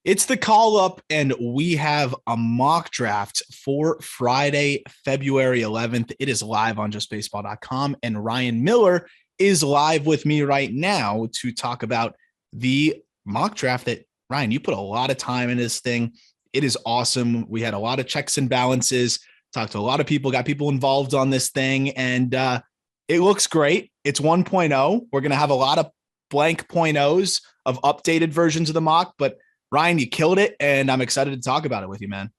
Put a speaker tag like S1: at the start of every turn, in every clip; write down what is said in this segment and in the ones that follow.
S1: It's the call up, and we have a mock draft for Friday, February 11th. It is live on justbaseball.com, and Ryan Miller is live with me right now to talk about the mock draft that, Ryan, you put a lot of time in this thing. It is awesome. We had a lot of checks and balances, talked to a lot of people, got people involved on this thing, and it looks great. It's 1.0. We're going to have a lot of blank point O's of updated versions of the mock, but Ryan, you killed it, and I'm excited to talk about it with you, man.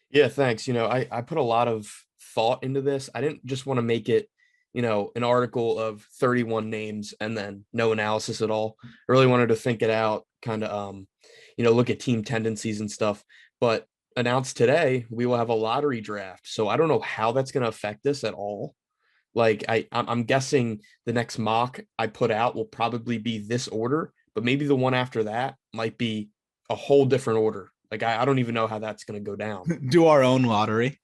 S2: Yeah, thanks. I put a lot of thought into this. I didn't just want to make it, an article of 31 names and then no analysis at all. I really wanted to think it out, kind of, look at team tendencies and stuff. But announced today, we will have a lottery draft. So I don't know how that's going to affect this at all. Like I'm guessing the next mock I put out will probably be this order, but maybe the one after that might be a whole different order. Like I don't even know how that's going to go down.
S1: Do our own lottery.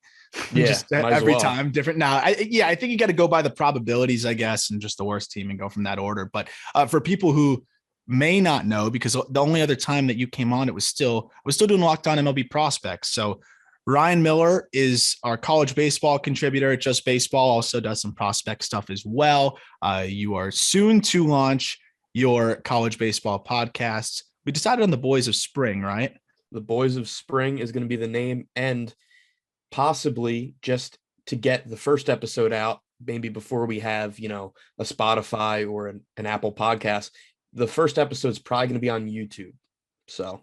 S2: Yeah,
S1: Just
S2: might as
S1: every
S2: well.
S1: time different. Now, I think you got to go by the probabilities, I guess, and just the worst team and go from that order. But for people who may not know, because the only other time that you came on, I was still doing Locked On MLB Prospects. So Ryan Miller is our college baseball contributor at Just Baseball, also does some prospect stuff as well. You are soon to launch your college baseball podcasts. We decided on the Boys of Spring, right?
S2: The Boys of Spring is going to be the name, and possibly just to get the first episode out, maybe before we have, a Spotify or an Apple podcast, the first episode is probably going to be on YouTube. So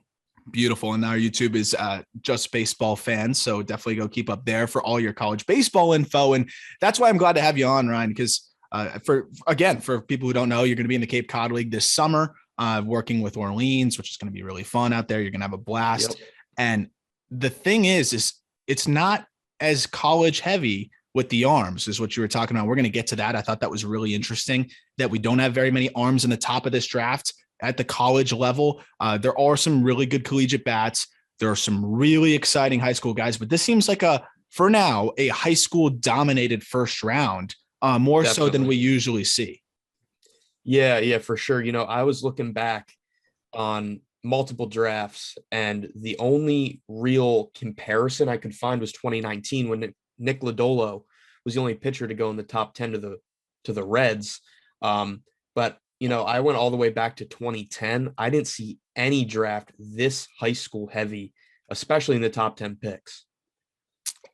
S1: beautiful. And our YouTube is Just Baseball fans. So definitely go keep up there for all your college baseball info. And that's why I'm glad to have you on, Ryan, because for people who don't know, you're going to be in the Cape Cod League this summer. Working with Orleans, which is going to be really fun out there. You're going to have a blast. Yep. And the thing is it's not as college heavy with the arms is what you were talking about. We're going to get to that. I thought that was really interesting that we don't have very many arms in the top of this draft at the college level. There are some really good collegiate bats. There are some really exciting high school guys, but this seems like for now, a high school dominated first round, more Definitely. So than we usually see.
S2: Yeah, for sure. I was looking back on multiple drafts, and the only real comparison I could find was 2019 when Nick Lodolo was the only pitcher to go in the top 10 to the Reds. But I went all the way back to 2010. I didn't see any draft this high school heavy, especially in the top 10 picks.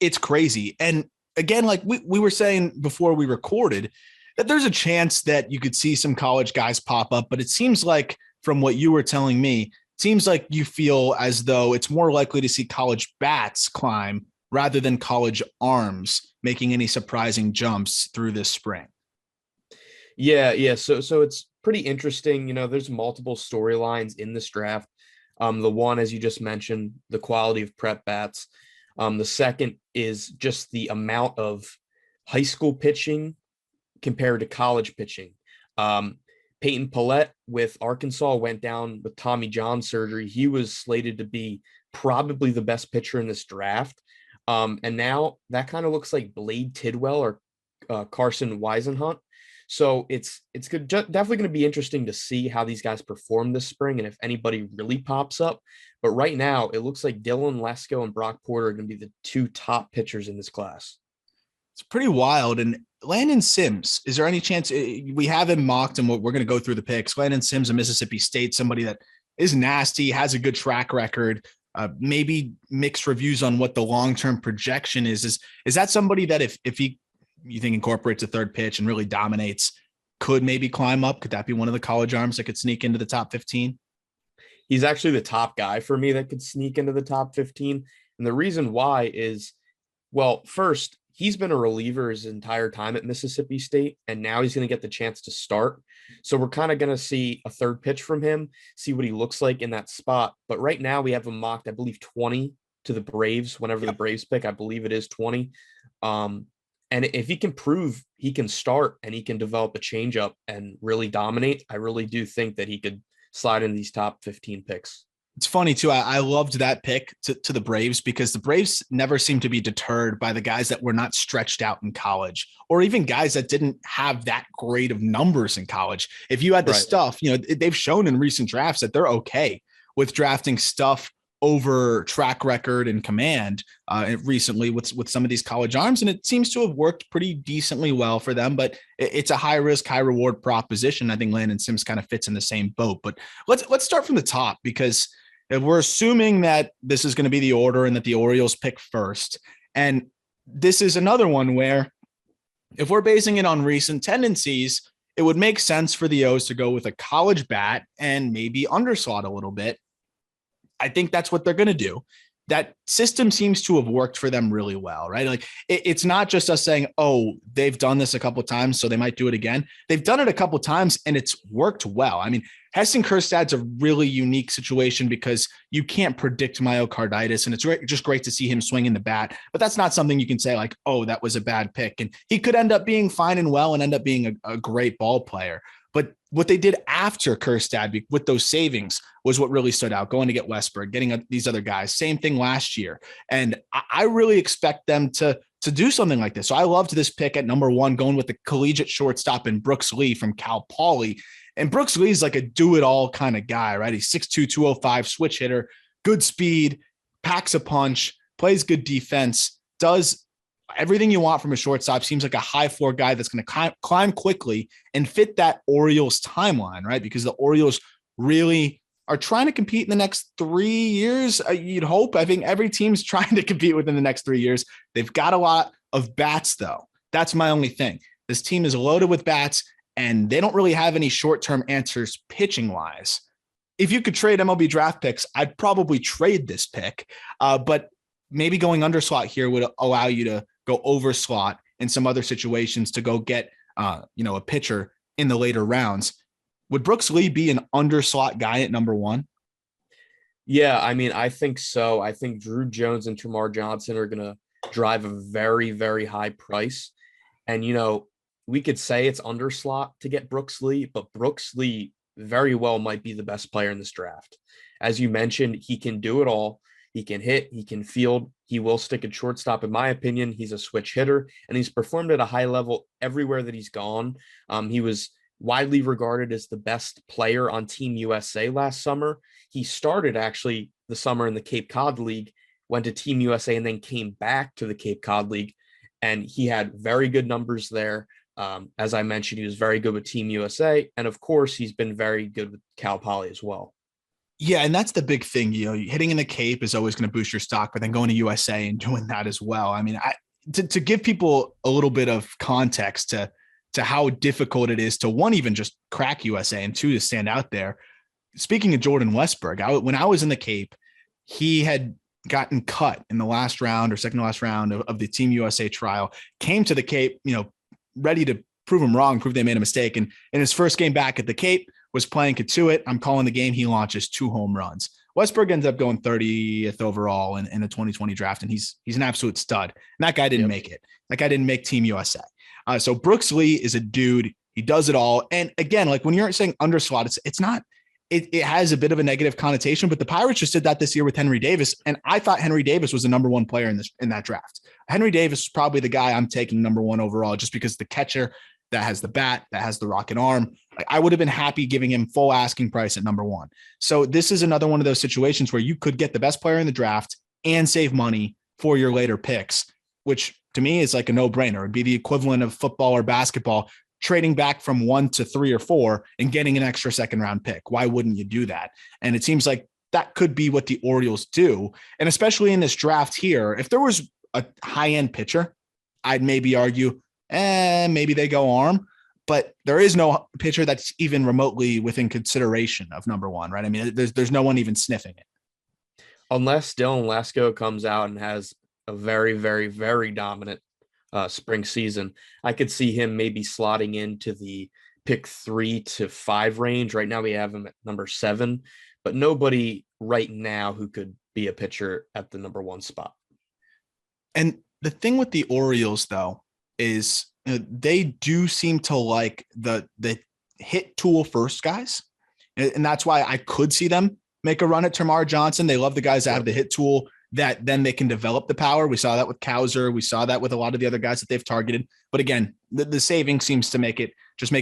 S1: It's crazy. And again, like we were saying before we recorded, that there's a chance that you could see some college guys pop up, but it seems like from what you were telling me, it seems like you feel as though it's more likely to see college bats climb rather than college arms making any surprising jumps through this spring.
S2: Yeah. So it's pretty interesting. There's multiple storylines in this draft. The one, as you just mentioned, the quality of prep bats. The second is just the amount of high school pitching compared to college pitching. Peyton Pallette with Arkansas went down with Tommy John surgery. He was slated to be probably the best pitcher in this draft. And now that kind of looks like Blade Tidwell or Carson Weisenhunt. So it's definitely going to be interesting to see how these guys perform this spring and if anybody really pops up. But right now, it looks like Dylan Lesko and Brock Porter are going to be the two top pitchers in this class.
S1: It's pretty wild. And Landon Sims, is there any chance we have him mocked and we're going to go through the picks? Landon Sims of Mississippi State, somebody that is nasty, has a good track record, maybe mixed reviews on what the long-term projection is that somebody that if you think incorporates a third pitch and really dominates, could maybe climb up? Could that be one of the college arms that could sneak into the top 15?
S2: He's actually the top guy for me that could sneak into the top 15. And the reason why is, well, first, he's been a reliever his entire time at Mississippi State, and now he's going to get the chance to start. So we're kind of going to see a third pitch from him, see what he looks like in that spot. But right now we have him mocked, I believe, 20 to the Braves. Whenever the Braves pick, I believe it is 20. And if he can prove he can start and he can develop a changeup and really dominate, I really do think that he could slide in these top 15 picks.
S1: It's funny too. I loved that pick to the Braves because the Braves never seem to be deterred by the guys that were not stretched out in college, or even guys that didn't have that great of numbers in college. If you had the stuff, they've shown in recent drafts that they're okay with drafting stuff over track record and command recently with some of these college arms, and it seems to have worked pretty decently well for them. But it's a high risk, high reward proposition. I think Landon Sims kind of fits in the same boat. But let's start from the top, because if we're assuming that this is going to be the order and that the Orioles pick first, and this is another one where if we're basing it on recent tendencies, it would make sense for the O's to go with a college bat and maybe underslot a little bit. I think that's what they're going to do. That system seems to have worked for them really well, right? Like it's not just us saying, oh, they've done this a couple of times, so they might do it again. They've done it a couple of times and it's worked well. I mean, Heston Kjerstad's a really unique situation because you can't predict myocarditis, and it's just great to see him swinging the bat, but that's not something you can say like, oh, that was a bad pick. And he could end up being fine and well and end up being a great ball player. But what they did after Kjerstad with those savings was what really stood out, going to get Westberg, getting these other guys. Same thing last year. And I really expect them to do something like this. So I loved this pick at number 1, going with the collegiate shortstop in Brooks Lee from Cal Poly. And Brooks Lee is like a do-it-all kind of guy, right? He's 6'2", 205, switch hitter, good speed, packs a punch, plays good defense, does everything you want from a shortstop. Seems like a high floor guy that's going to climb quickly and fit that Orioles timeline, right? Because the Orioles really are trying to compete in the next 3 years. You'd hope. I think every team's trying to compete within the next 3 years. They've got a lot of bats, though. That's my only thing. This team is loaded with bats, and they don't really have any short-term answers pitching-wise. If you could trade MLB draft picks, I'd probably trade this pick. But maybe going underslot here would allow you to go over slot in some other situations to go get, a pitcher in the later rounds. Would Brooks Lee be an underslot guy at number 1?
S2: Yeah, I mean, I think so. I think Druw Jones and Termarr Johnson are going to drive a very, very high price. And, we could say it's underslot to get Brooks Lee, but Brooks Lee very well might be the best player in this draft. As you mentioned, he can do it all. He can hit, he can field, he will stick at shortstop. In my opinion, he's a switch hitter, and he's performed at a high level everywhere that he's gone. He was widely regarded as the best player on Team USA last summer. He started actually the summer in the Cape Cod League, went to Team USA, and then came back to the Cape Cod League, and he had very good numbers there. As I mentioned, he was very good with Team USA, and of course, he's been very good with Cal Poly as well.
S1: Yeah, and that's the big thing. Hitting in the Cape is always going to boost your stock, but then going to USA and doing that as well. I mean, to give people a little bit of context to how difficult it is to, one, even just crack USA, and 2, to stand out there. Speaking of Jordan Westberg, when I was in the Cape, he had gotten cut in the last round or second to last round of the Team USA trial, came to the Cape, ready to prove them wrong, prove they made a mistake. And in his first game back at the Cape, was playing Katuitt. I'm calling the game. He launches 2 home runs. Westberg ends up going 30th overall in the 2020 draft, and he's an absolute stud. And that guy didn't make it. That guy didn't make Team USA. So Brooks Lee is a dude. He does it all. And again, like when you're saying underslot, it's not. It has a bit of a negative connotation, but the Pirates just did that this year with Henry Davis, and I thought Henry Davis was the number 1 player in that draft. Henry Davis is probably the guy I'm taking number 1 overall, just because the catcher that has the bat, that has the rocket arm. I would have been happy giving him full asking price at number 1. So this is another one of those situations where you could get the best player in the draft and save money for your later picks, which to me is like a no-brainer. It'd be the equivalent of football or basketball, trading back from 1 to 3 or 4 and getting an extra second round pick. Why wouldn't you do that? And it seems like that could be what the Orioles do. And especially in this draft here, if there was a high-end pitcher, I'd maybe argue, maybe they go arm, but there is no pitcher that's even remotely within consideration of number 1, right? I mean, there's no one even sniffing it.
S2: Unless Dylan Lesko comes out and has a very, very, very dominant spring season, I could see him maybe slotting into the pick 3 to 5 range. Right now we have him at number 7, but nobody right now who could be a pitcher at the number 1 spot.
S1: And the thing with the Orioles, though, is they do seem to like the hit tool first guys. And that's why I could see them make a run at Termarr Johnson. They love the guys that have the hit tool that then they can develop the power. We saw that with Cowser. We saw that with a lot of the other guys that they've targeted. But again, the saving seems to make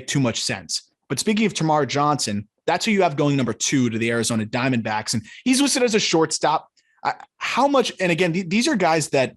S1: too much sense. But speaking of Termarr Johnson, That's who you have going number 2 to the Arizona Diamondbacks. And he's listed as a shortstop. How much, and again, these are guys that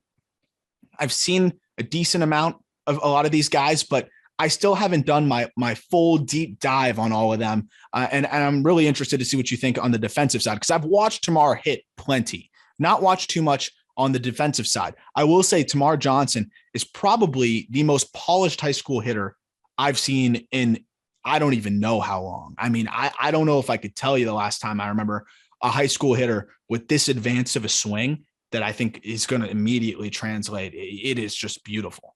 S1: I've seen a decent amount of a lot of these guys, but I still haven't done my full deep dive on all of them. And I'm really interested to see what you think on the defensive side, because I've watched Tamar hit plenty, not watched too much on the defensive side. I will say Tamar Johnson is probably the most polished high school hitter I've seen in, I don't even know how long. I mean, I don't know if I could tell you the last time I remember a high school hitter with this advanced of a swing that I think is going to immediately translate. It is just beautiful.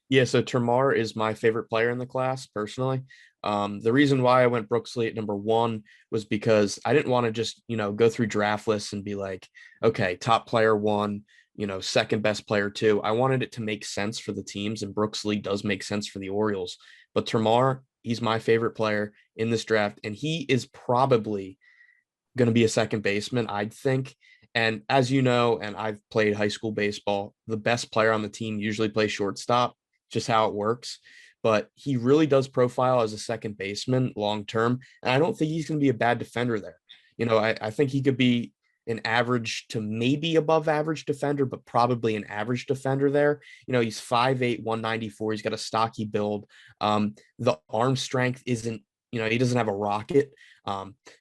S2: Yeah, so Tamar is my favorite player in the class, personally. The reason why I went Brooks Lee at number 1 was because I didn't want to just, go through draft lists and be like, okay, top player 1, second best player 2. I wanted it to make sense for the teams, and Brooks Lee does make sense for the Orioles. But Tamar, he's my favorite player in this draft, and he is probably going to be a second baseman, I'd think. And as you know, and I've played high school baseball, the best player on the team usually plays shortstop, just how it works. But he really does profile as a second baseman long term. And I don't think he's going to be a bad defender there. I think he could be an average to maybe above average defender, but probably an average defender there. He's 5'8", 194. He's got a stocky build. The arm strength isn't, he doesn't have a rocket.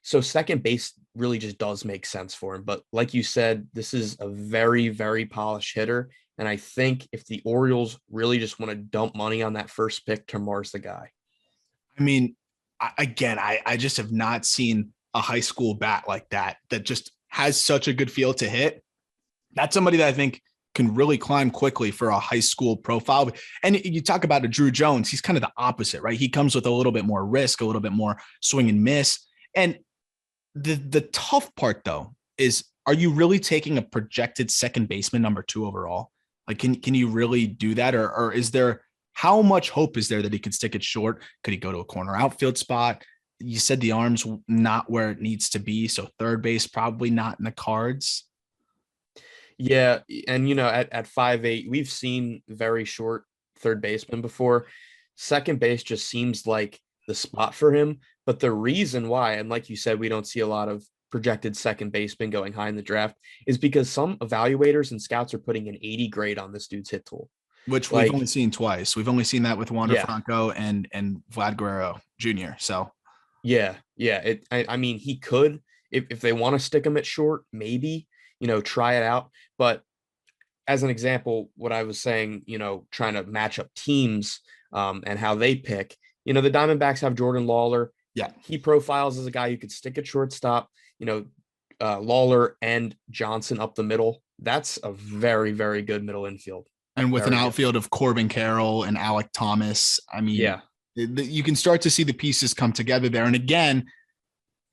S2: So second base really just does make sense for him. But like you said, this is a very, very polished hitter. And I think if the Orioles really just want to dump money on that first pick, Tamar's the guy.
S1: I mean, I just have not seen a high school bat like that just has such a good feel to hit. That's somebody that I think can really climb quickly for a high school profile. And you talk about a Druw Jones, he's kind of the opposite, right? He comes with a little bit more risk, a little bit more swing and miss. And the tough part, though, is, are you really taking a projected second baseman number 2 overall? Like, can you really do that? Or is there, how much hope is there that he could stick it short? Could he go to a corner outfield spot? You said the arm's not where it needs to be. So third base, probably not in the cards.
S2: Yeah. And, at 5'8", we've seen very short third baseman before. Second base just seems like the spot for him. But the reason why, and like you said, we don't see a lot of projected second baseman going high in the draft, is because some evaluators and scouts are putting an 80 grade on this dude's hit tool,
S1: which we've only seen twice. We've only seen that with Wander Franco and Vlad Guerrero Jr. So
S2: yeah. I mean, he could, if they want to stick him at short, maybe, try it out. But as an example, what I was saying, trying to match up teams and how they pick, the Diamondbacks have Jordan Lauter.
S1: Yeah,
S2: he profiles as a guy who could stick at shortstop. Lauter and Johnson up the middle. That's a very, very good middle infield.
S1: And with an outfield of Corbin Carroll and Alec Thomas, I mean,
S2: yeah,
S1: you can start to see the pieces come together there. And again,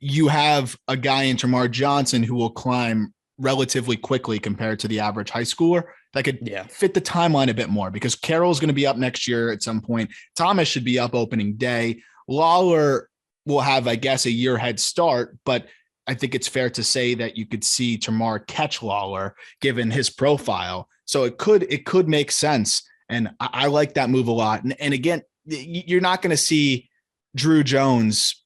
S1: you have a guy in Tamar Johnson who will climb relatively quickly compared to the average high schooler that could fit the timeline a bit more, because Carroll's going to be up next year at some point. Thomas should be up opening day. Lauter will have, I guess, a year head start, but I think it's fair to say that you could see Tamar catch Lauter given his profile. So it could make sense. And I like that move a lot. And again, you're not going to see Druw Jones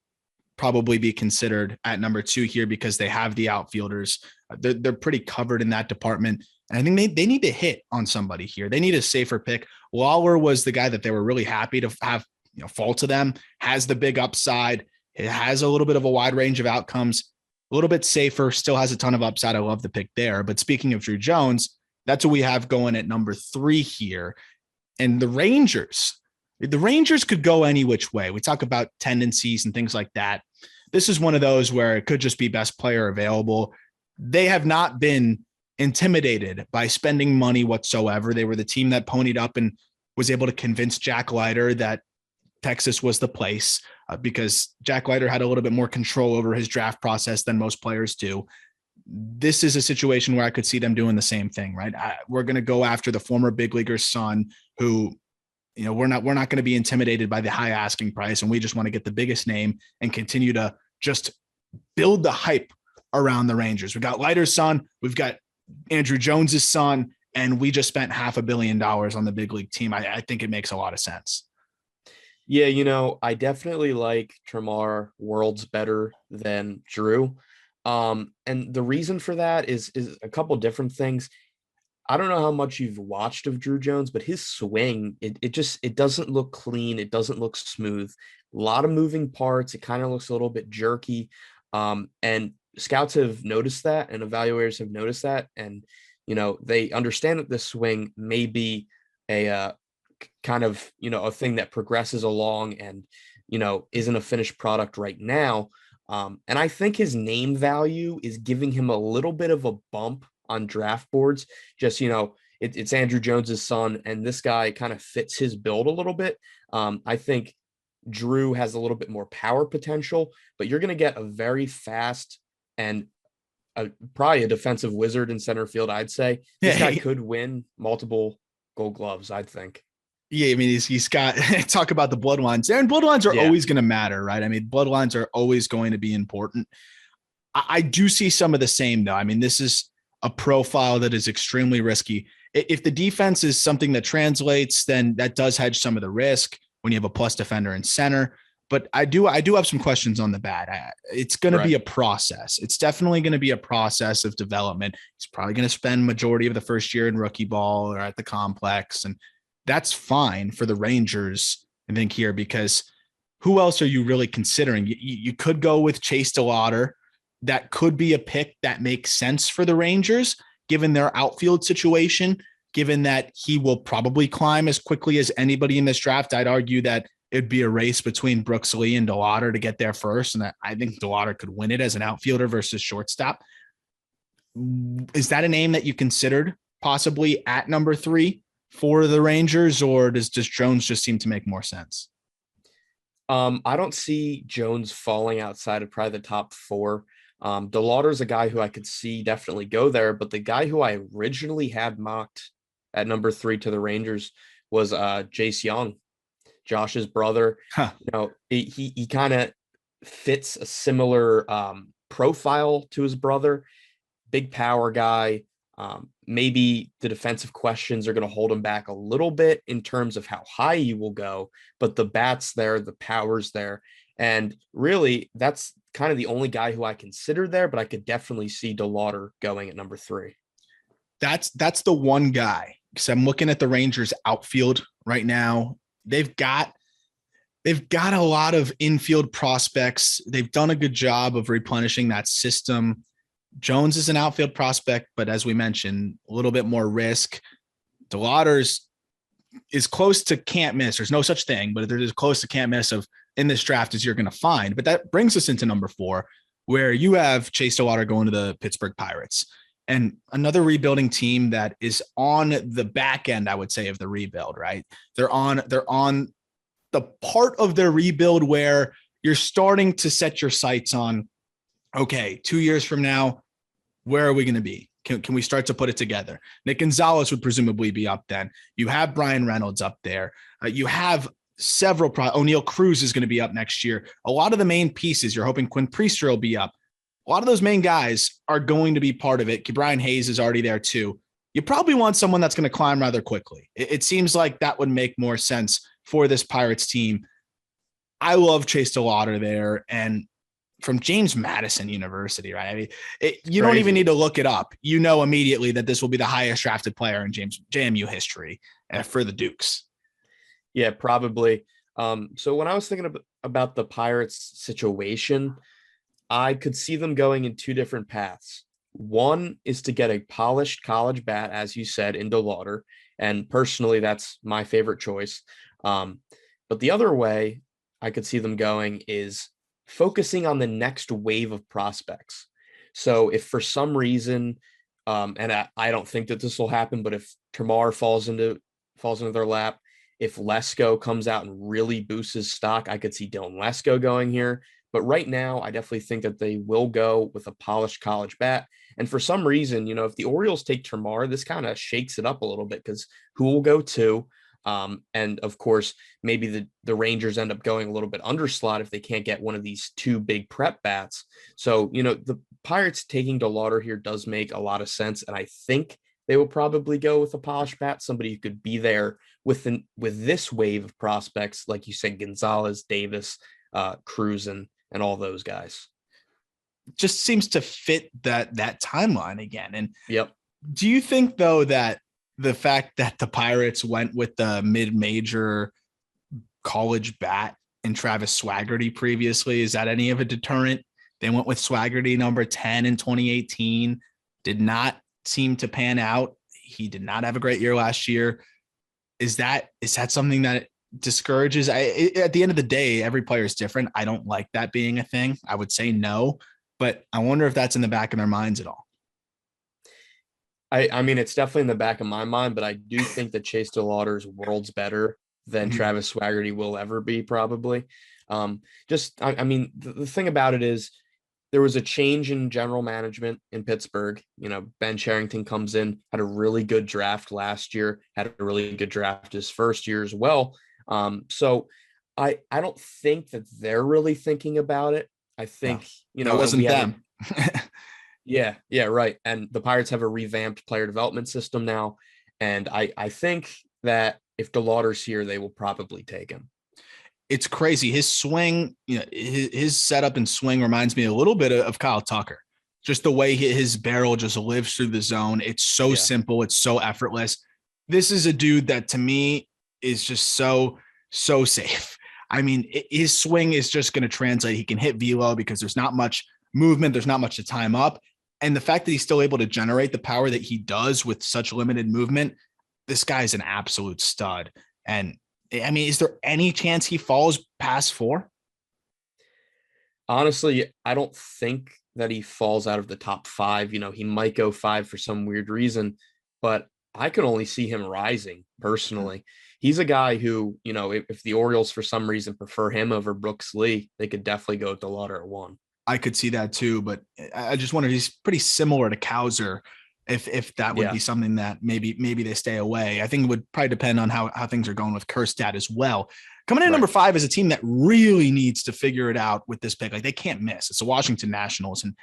S1: probably be considered at number 2 here because they have the outfielders. They're pretty covered in that department. And I think they need to hit on somebody here. They need a safer pick. Lauter was the guy that they were really happy to have, fall to them, has the big upside. It has a little bit of a wide range of outcomes, a little bit safer, still has a ton of upside. I love the pick there. But speaking of Druw Jones, that's what we have going at number 3 here. And the Rangers could go any which way. We talk about tendencies and things like that. This is one of those where it could just be best player available. They have not been intimidated by spending money whatsoever. They were the team that ponied up and was able to convince Jack Leiter that Texas was the place, because Jack Leiter had a little bit more control over his draft process than most players do. This is a situation where I could see them doing the same thing, right? We're going to go after the former big leaguer's son who, we're not going to be intimidated by the high asking price. And we just want to get the biggest name and continue to just build the hype around the Rangers. We've got Leiter's son, we've got Andrew Jones's son, and we just spent $500 million on the big league team. I think it makes a lot of sense.
S2: Yeah, I definitely like Termar worlds better than Druw. And the reason for that is a couple different things. I don't know how much you've watched of Druw Jones, but his swing, it doesn't look clean. It doesn't look smooth. A lot of moving parts. It kind of looks a little bit jerky. And scouts have noticed that and evaluators have noticed that. And, they understand that this swing may be a kind of, a thing that progresses along and, isn't a finished product right now. And I think his name value is giving him a little bit of a bump on draft boards. Just, it's Andrew Jones's son, and this guy kind of fits his build a little bit. I think Druw has a little bit more power potential, but you're going to get a very fast and probably a defensive wizard in center field. I'd say this guy
S1: Yeah,
S2: could win multiple Gold Gloves. I think.
S1: yeah, I mean, he's got talk about the bloodlines there, and bloodlines are
S2: Yeah.
S1: always going to matter, right? I mean, bloodlines are always going to be important. I do see some of the same though. I mean, this is a profile that is extremely risky. If the defense is something that translates, then that does hedge some of the risk when you have a plus defender in center. But I do have some questions on the bat. It's going to be
S2: Right.
S1: a process. It's definitely going to be a process of development. He's probably going to spend majority of the first year in rookie ball or at the complex, and that's fine for the Rangers. I think here because who else are you really considering? You could go with Chase Lauter. That could be a pick that makes sense for the Rangers, given their outfield situation, given that he will probably climb as quickly as anybody in this draft. I'd argue that it'd be a race between Brooks Lee and DeLauter to get there first. And I think DeLauter could win it as an outfielder versus shortstop. Is that a name that you considered possibly at number 3 for the Rangers, or does Jones just seem to make more sense?
S2: I don't see Jones falling outside of probably the top four. DeLauter's a guy who I could see definitely go there, but the guy who I originally had mocked at number 3 to the Rangers was Jace Young, Josh's brother.
S1: Huh.
S2: He kind of fits a similar profile to his brother, big power guy. Maybe the defensive questions are going to hold him back a little bit in terms of how high he will go, but the bat's there, the power's there. And really, that's kind of the only guy who I consider there, but I could definitely see DeLauter going at number 3.
S1: That's the one guy because I'm looking at the Rangers outfield right now. They've got a lot of infield prospects. They've done a good job of replenishing that system. Jones is an outfield prospect, but as we mentioned, a little bit more risk. DeLauter's is close to can't miss. There's no such thing, but they're as close to can't miss of in this draft as you're going to find. But that brings us into number 4, where you have Chase DeLauter going to the Pittsburgh Pirates, and another rebuilding team that is on the back end, I would say, of the rebuild. Right? They're on the part of their rebuild where you're starting to set your sights on. Okay, 2 years from now, where are we going to be? Can we start to put it together? Nick Gonzalez would presumably be up then. You have Brian Reynolds up there. You have several. O'Neill Cruz is going to be up next year. A lot of the main pieces, you're hoping Quinn Priester will be up. A lot of those main guys are going to be part of it. Brian Hayes is already there too. You probably want someone that's going to climb rather quickly. It seems like that would make more sense for this Pirates team. I love Chase DeLauter there, and from James Madison University, right? I mean, you don't even need to look it up. You know immediately that this will be the highest drafted player in JMU history for the Dukes.
S2: Yeah, probably. So when I was thinking about the Pirates situation, I could see them going in 2 different paths. One is to get a polished college bat, as you said, in DeLauter. And personally, that's my favorite choice. But the other way I could see them going is focusing on the next wave of prospects. So if for some reason, and I don't think that this will happen, but if Termar falls into their lap, if Lesko comes out and really boosts his stock, I could see Dylan Lesko going here. But right now, I definitely think that they will go with a polished college bat. And for some reason, if the Orioles take Termar, this kind of shakes it up a little bit because who will go to? And of course, maybe the Rangers end up going a little bit underslot if they can't get one of these 2 big prep bats. So, the Pirates taking DeLauter here does make a lot of sense. And I think they will probably go with a polished bat, somebody who could be there with this wave of prospects, like you said, Gonzalez, Davis, Cruz, and all those guys.
S1: Just seems to fit that timeline again. And
S2: yep.
S1: Do you think though that the fact that the Pirates went with the mid-major college bat and Travis Swaggerty previously, is that any of a deterrent? They went with Swaggerty number 10 in 2018, did not seem to pan out. He did not have a great year last year. Is that something that discourages? At the end of the day, every player is different. I don't like that being a thing. I would say no, but I wonder if that's in the back of their minds at all.
S2: I mean, it's definitely in the back of my mind, but I do think that Chase DeLauter is worlds better than Travis Swaggerty will ever be, probably. I mean, the thing about it is there was a change in general management in Pittsburgh. You know, Ben Cherington comes in, had a really good draft last year, had a really good draft his first year as well. So I don't think that they're really thinking about it. I think, you know,
S1: it wasn't them.
S2: Yeah, right. And the Pirates have a revamped player development system now. And I think that if DeLauter's here, they will probably take him.
S1: It's crazy. His swing, you know, his setup and swing reminds me a little bit of Kyle Tucker. Just the way his barrel just lives through the zone. It's so simple. It's so effortless. This is a dude that to me is just so safe. I mean, his swing is just going to translate. He can hit velo because there's not much movement. There's not much to time up. And the fact that he's still able to generate the power that he does with such limited movement, this guy's an absolute stud. And I mean, is there any chance he falls past 4?
S2: Honestly, I don't think that he falls out of the top 5. You know, he might go 5 for some weird reason, but I can only see him rising personally. He's a guy who, you know, if the Orioles for some reason prefer him over Brooks Lee, they could definitely go with DeLauter at 1.
S1: I could see that too, but I just wonder, he's pretty similar to Cowser. If that would be something that maybe they stay away. I think it would probably depend on how things are going with Kjerstad as well. Coming in number 5 is a team that really needs to figure it out with this pick. Like, they can't miss. It's the Washington Nationals. And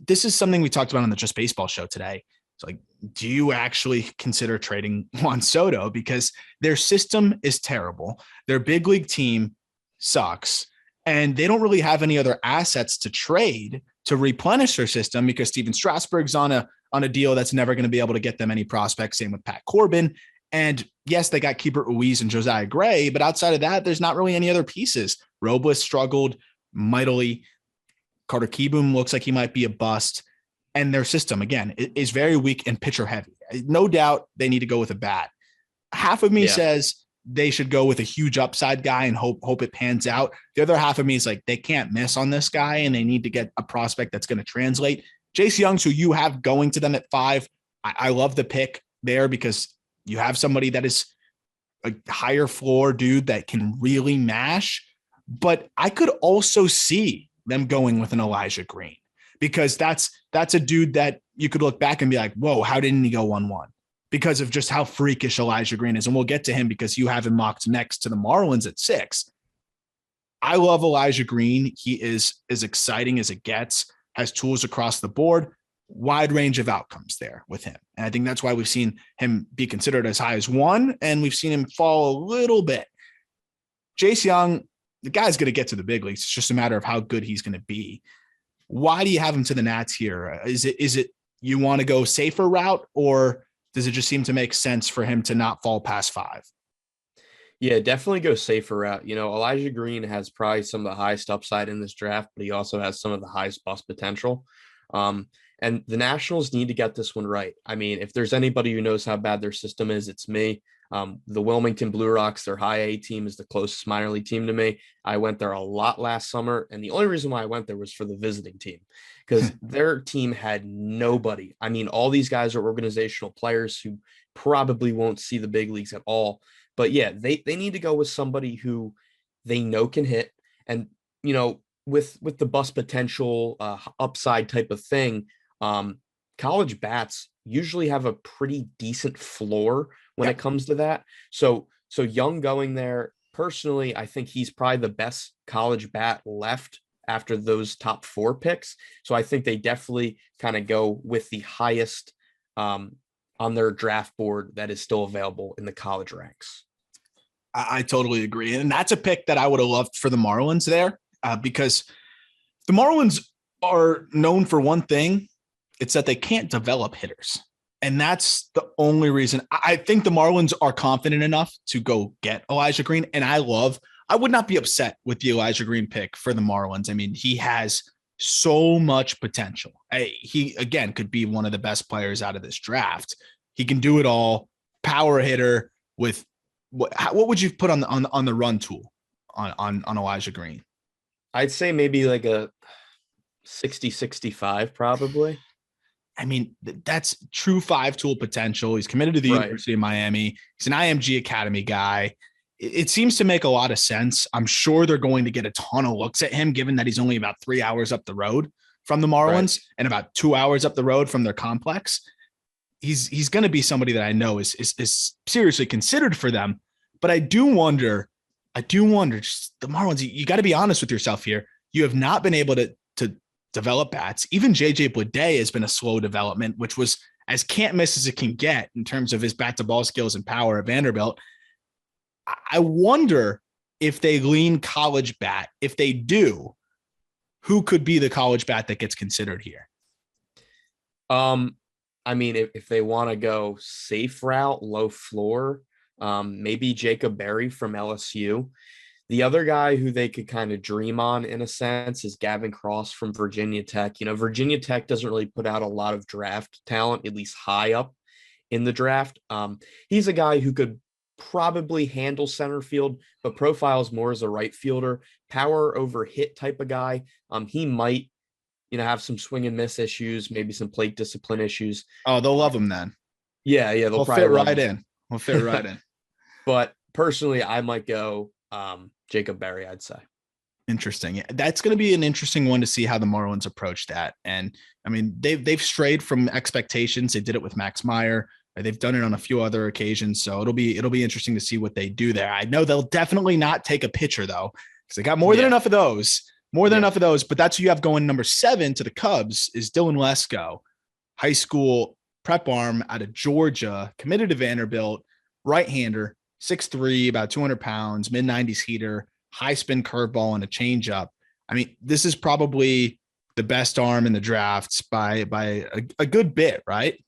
S1: this is something we talked about on the Just Baseball show today. It's like, do you actually consider trading Juan Soto? Because their system is terrible. Their big league team sucks. And they don't really have any other assets to trade to replenish their system, because Steven Strasburg's on a deal that's never going to be able to get them any prospects. Same with Pat Corbin. And yes, they got Keeper Ruiz and Josiah Gray, but outside of that, there's not really any other pieces. Robles struggled mightily. Carter Kieboom looks like he might be a bust. And their system, again, is very weak and pitcher heavy. No doubt they need to go with a bat. Half of me says they should go with a huge upside guy and hope it pans out. The other half of me is like, they can't miss on this guy and they need to get a prospect that's going to translate. Jace Youngs, who you have going to them at 5, I love the pick there because you have somebody that is a higher floor dude that can really mash. But I could also see them going with an Elijah Green, because that's a dude that you could look back and be like, whoa, how didn't he go 1-1? Because of just how freakish Elijah Green is. And we'll get to him because you have him mocked next to the Marlins at 6. I love Elijah Green. He is as exciting as it gets, has tools across the board, wide range of outcomes there with him. And I think that's why we've seen him be considered as high as 1, and we've seen him fall a little bit. Jace Young, the guy's going to get to the big leagues. It's just a matter of how good he's going to be. Why do you have him to the Nats here? Is it you want to go safer route, or does it just seem to make sense for him to not fall past 5?
S2: Yeah, definitely go safer route. You know, Elijah Green has probably some of the highest upside in this draft, but he also has some of the highest bust potential. And the Nationals need to get this one right. I mean, if there's anybody who knows how bad their system is, it's me. The Wilmington Blue Rocks, their high A team, is the closest minor league team to me. I went there a lot last summer, and the only reason why I went there was for the visiting team, because their team had nobody. I mean, all these guys are organizational players who probably won't see the big leagues at all. But yeah, they need to go with somebody who they know can hit. And, you know, with the bust potential upside type of thing, college bats usually have a pretty decent floor when it comes to that. So Young going there, personally, I think he's probably the best college bat left after those top 4 picks. So I think they definitely kind of go with the highest on their draft board that is still available in the college ranks.
S1: I totally agree. And that's a pick that I would have loved for the Marlins there, because the Marlins are known for one thing. It's that they can't develop hitters. And that's the only reason. I think the Marlins are confident enough to go get Elijah Green. And I would not be upset with the Elijah Green pick for the Marlins. I mean, he has so much potential. He, again, could be one of the best players out of this draft. He can do it all. Power hitter with what would you put on the run tool on Elijah Green?
S2: I'd say maybe like a 60-65 probably.
S1: I mean, that's true 5-tool potential. He's committed to the University of Miami. He's an IMG Academy guy. It seems to make a lot of sense. I'm sure they're going to get a ton of looks at him, given that he's only about 3 hours up the road from the Marlins and about 2 hours up the road from their complex. He's going to be somebody that I know is seriously considered for them. But I do wonder, just the Marlins, you got to be honest with yourself here. You have not been able to develop bats. Even JJ Bleday has been a slow development, which was as can't miss as it can get in terms of his bat to ball skills and power at Vanderbilt. I wonder if they lean college bat. If they do, who could be the college bat that gets considered here?
S2: I mean, if they want to go safe route, low floor, maybe Jacob Berry from LSU. The other guy who they could kind of dream on in a sense is Gavin Cross from Virginia Tech. You know, Virginia Tech doesn't really put out a lot of draft talent, at least high up in the draft. He's a guy who could probably handle center field, but profiles more as a right fielder, power over hit type of guy. He might, have some swing and miss issues, maybe some plate discipline issues.
S1: Oh, they'll love him then.
S2: Yeah, they'll
S1: probably fit right in. We'll fit right in.
S2: But personally, I might go Jacob Berry, I'd say.
S1: Interesting. Yeah, that's going to be an interesting one to see how the Marlins approach that. And I mean, they've strayed from expectations. They did it with Max Meyer. They've done it on a few other occasions. So it'll be interesting to see what they do there. I know they'll definitely not take a pitcher though, because they got more than enough of those. But that's who you have going number 7 to the Cubs is Dylan Lesko, high school prep arm out of Georgia, committed to Vanderbilt, right-hander, 6'3", about 200 pounds, mid-90s heater, high spin curveball, and a changeup. I mean, this is probably the best arm in the drafts by a good bit, right?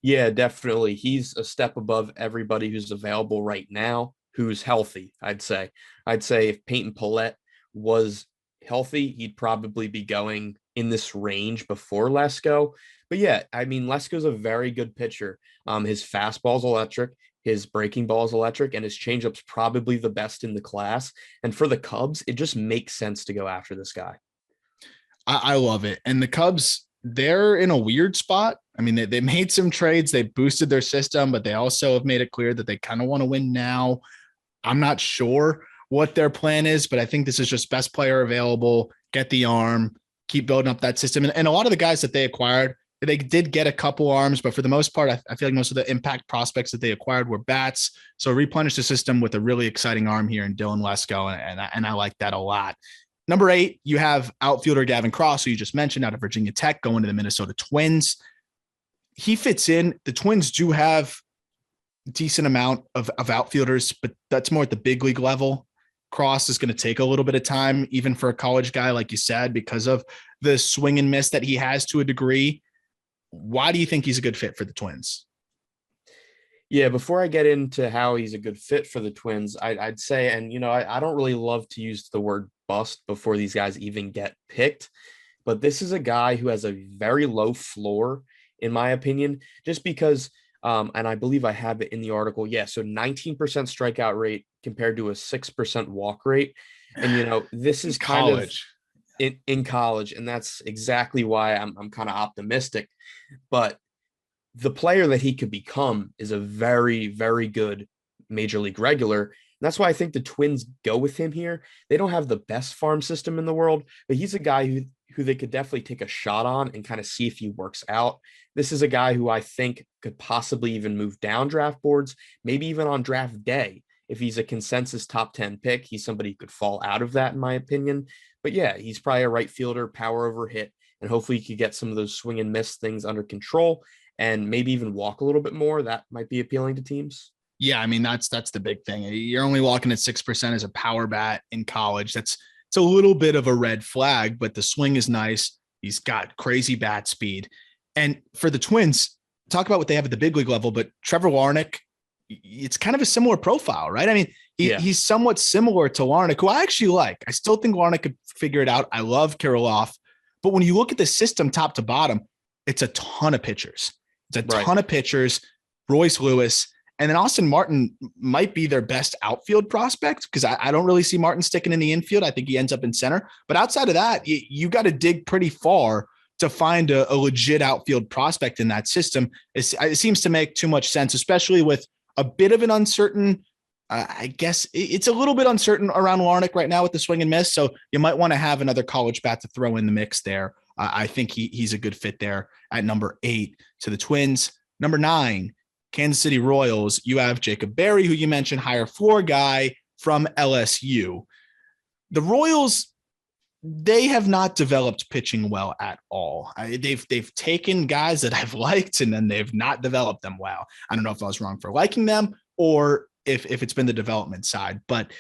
S2: Yeah, definitely. He's a step above everybody who's available right now, who's healthy, I'd say. I'd say if Peyton Pallette was healthy, he'd probably be going in this range before Lesko. But yeah, I mean, Lesko's a very good pitcher. His fastball's electric, his breaking ball is electric, and his changeup's probably the best in the class. And for the Cubs, it just makes sense to go after this guy.
S1: I love it. And the Cubs, they're in a weird spot. I mean, they made some trades, they boosted their system, but they also have made it clear that they kind of want to win now. I'm not sure what their plan is, but I think this is just best player available, get the arm, keep building up that system. And a lot of the guys that they acquired, they did get a couple arms, but for the most part, I feel like most of the impact prospects that they acquired were bats. So replenish the system with a really exciting arm here in Dylan Lesko, and I like that a lot. Number 8, you have outfielder Gavin Cross, who you just mentioned, out of Virginia Tech, going to the Minnesota Twins. He fits in. The Twins do have a decent amount of outfielders, but that's more at the big league level. Cross is going to take a little bit of time, even for a college guy, like you said, because of the swing and miss that he has to a degree. Why do you think he's a good fit for the Twins?
S2: Yeah, before I get into how he's a good fit for the Twins, I'd say, and I don't really love to use the word bust before these guys even get picked, but this is a guy who has a very low floor, in my opinion, just because, and I believe I have it in the article. Yeah, so 19% strikeout rate compared to a 6% walk rate. And, this is college. In college, and that's exactly why I'm kind of optimistic. But the player that he could become is a very, very good major league regular. And that's why I think the Twins go with him here. They don't have the best farm system in the world, but he's a guy who they could definitely take a shot on and kind of see if he works out. This is a guy who I think could possibly even move down draft boards, maybe even on draft day. If he's a consensus top 10 pick, he's somebody who could fall out of that, in my opinion. But yeah, he's probably a right fielder, power over hit, and hopefully he could get some of those swing and miss things under control. and maybe even walk a little bit more. That might be appealing to teams.
S1: Yeah, I mean that's the big thing. You're only walking at 6% as a power bat in college. It's a little bit of a red flag, but the swing is nice. He's got crazy bat speed. And for the Twins, talk about what they have at the big league level, but Trevor Larnach, it's kind of a similar profile, right? I mean, he's somewhat similar to Larnach, who I actually like. I still think Larnach could figure it out. I love Kirilloff. But when you look at the system top to bottom, it's a ton of pitchers. It's a ton of pitchers. Royce Lewis. And then Austin Martin might be their best outfield prospect because I don't really see Martin sticking in the infield. I think he ends up in center. But outside of that, you got to dig pretty far to find a legit outfield prospect in that system. It seems to make too much sense, especially with a bit of an uncertain, I guess it's a little bit uncertain around Larnach right now with the swing and miss. So you might want to have another college bat to throw in the mix there. I think he's a good fit there at number 8 to the Twins. Number 9, Kansas City Royals. You have Jacob Berry, who you mentioned, higher floor guy from LSU. The Royals, they have not developed pitching well at all. They've taken guys that I've liked and then they've not developed them well. I don't know if I was wrong for liking them or if it's been the development side, but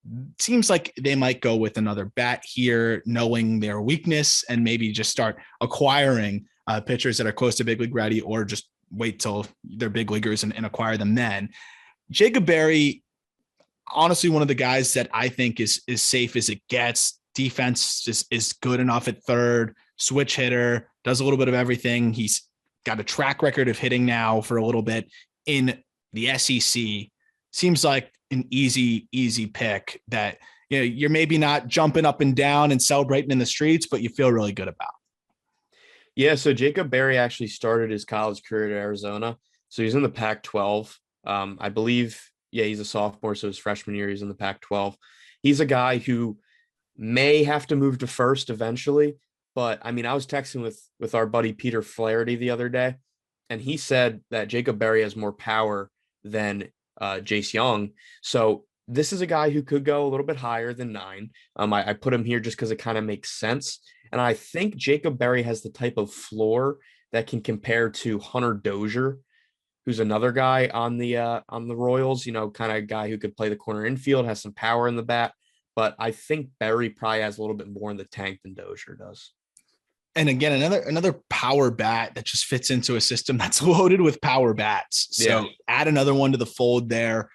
S1: it seems like they might go with another bat here, knowing their weakness, and maybe just start acquiring pitchers that are close to big league ready, or just wait till they're big leaguers and acquire them then. Jacob Berry, honestly, one of the guys that I think is safe as it gets. Defense is good enough at third, switch hitter, does a little bit of everything. He's got a track record of hitting now for a little bit in the SEC. Seems like an easy pick that, you know, you're maybe not jumping up and down and celebrating in the streets, but you feel really good about.
S2: Yeah, so Jacob Berry actually started his college career at Arizona. So he's in the Pac-12. I believe, he's a sophomore, so his freshman year he's in the Pac-12. He's a guy who may have to move to first eventually, but I mean, I was texting with our buddy Peter Flaherty the other day, and he said that Jacob Berry has more power than Jace Young. So this is a guy who could go a little bit higher than 9. I put him here just because it kind of makes sense. And I think Jacob Berry has the type of floor that can compare to Hunter Dozier, who's another guy on the Royals, you know, kind of guy who could play the corner infield, has some power in the bat. But I think Berry probably has a little bit more in the tank than Dozier does.
S1: And again, another power bat that just fits into a system that's loaded with power bats. So add another one to the fold there.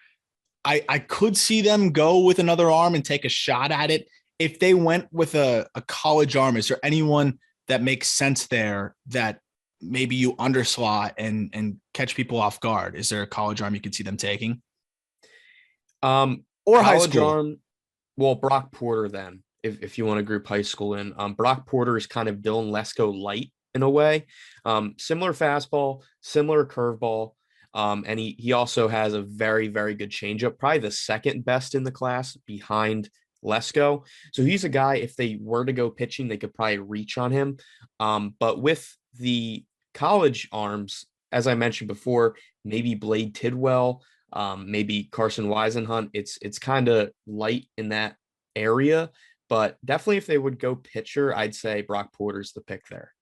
S1: I could see them go with another arm and take a shot at it. If they went with a college arm, is there anyone that makes sense there that maybe you underslot and catch people off guard? Is there a college arm you could see them taking?
S2: Or high school arm? Well, Brock Porter then, if you want to group high school in. Brock Porter is kind of Dylan Lesko light in a way. Similar fastball, similar curveball. And he also has a very, very good changeup, probably the second best in the class behind Lesko. So he's a guy, if they were to go pitching, they could probably reach on him. But with the college arms, as I mentioned before, maybe Blade Tidwell, maybe Carson Weisenhunt, it's kind of light in that area. But definitely if they would go pitcher, I'd say Brock Porter's the pick there.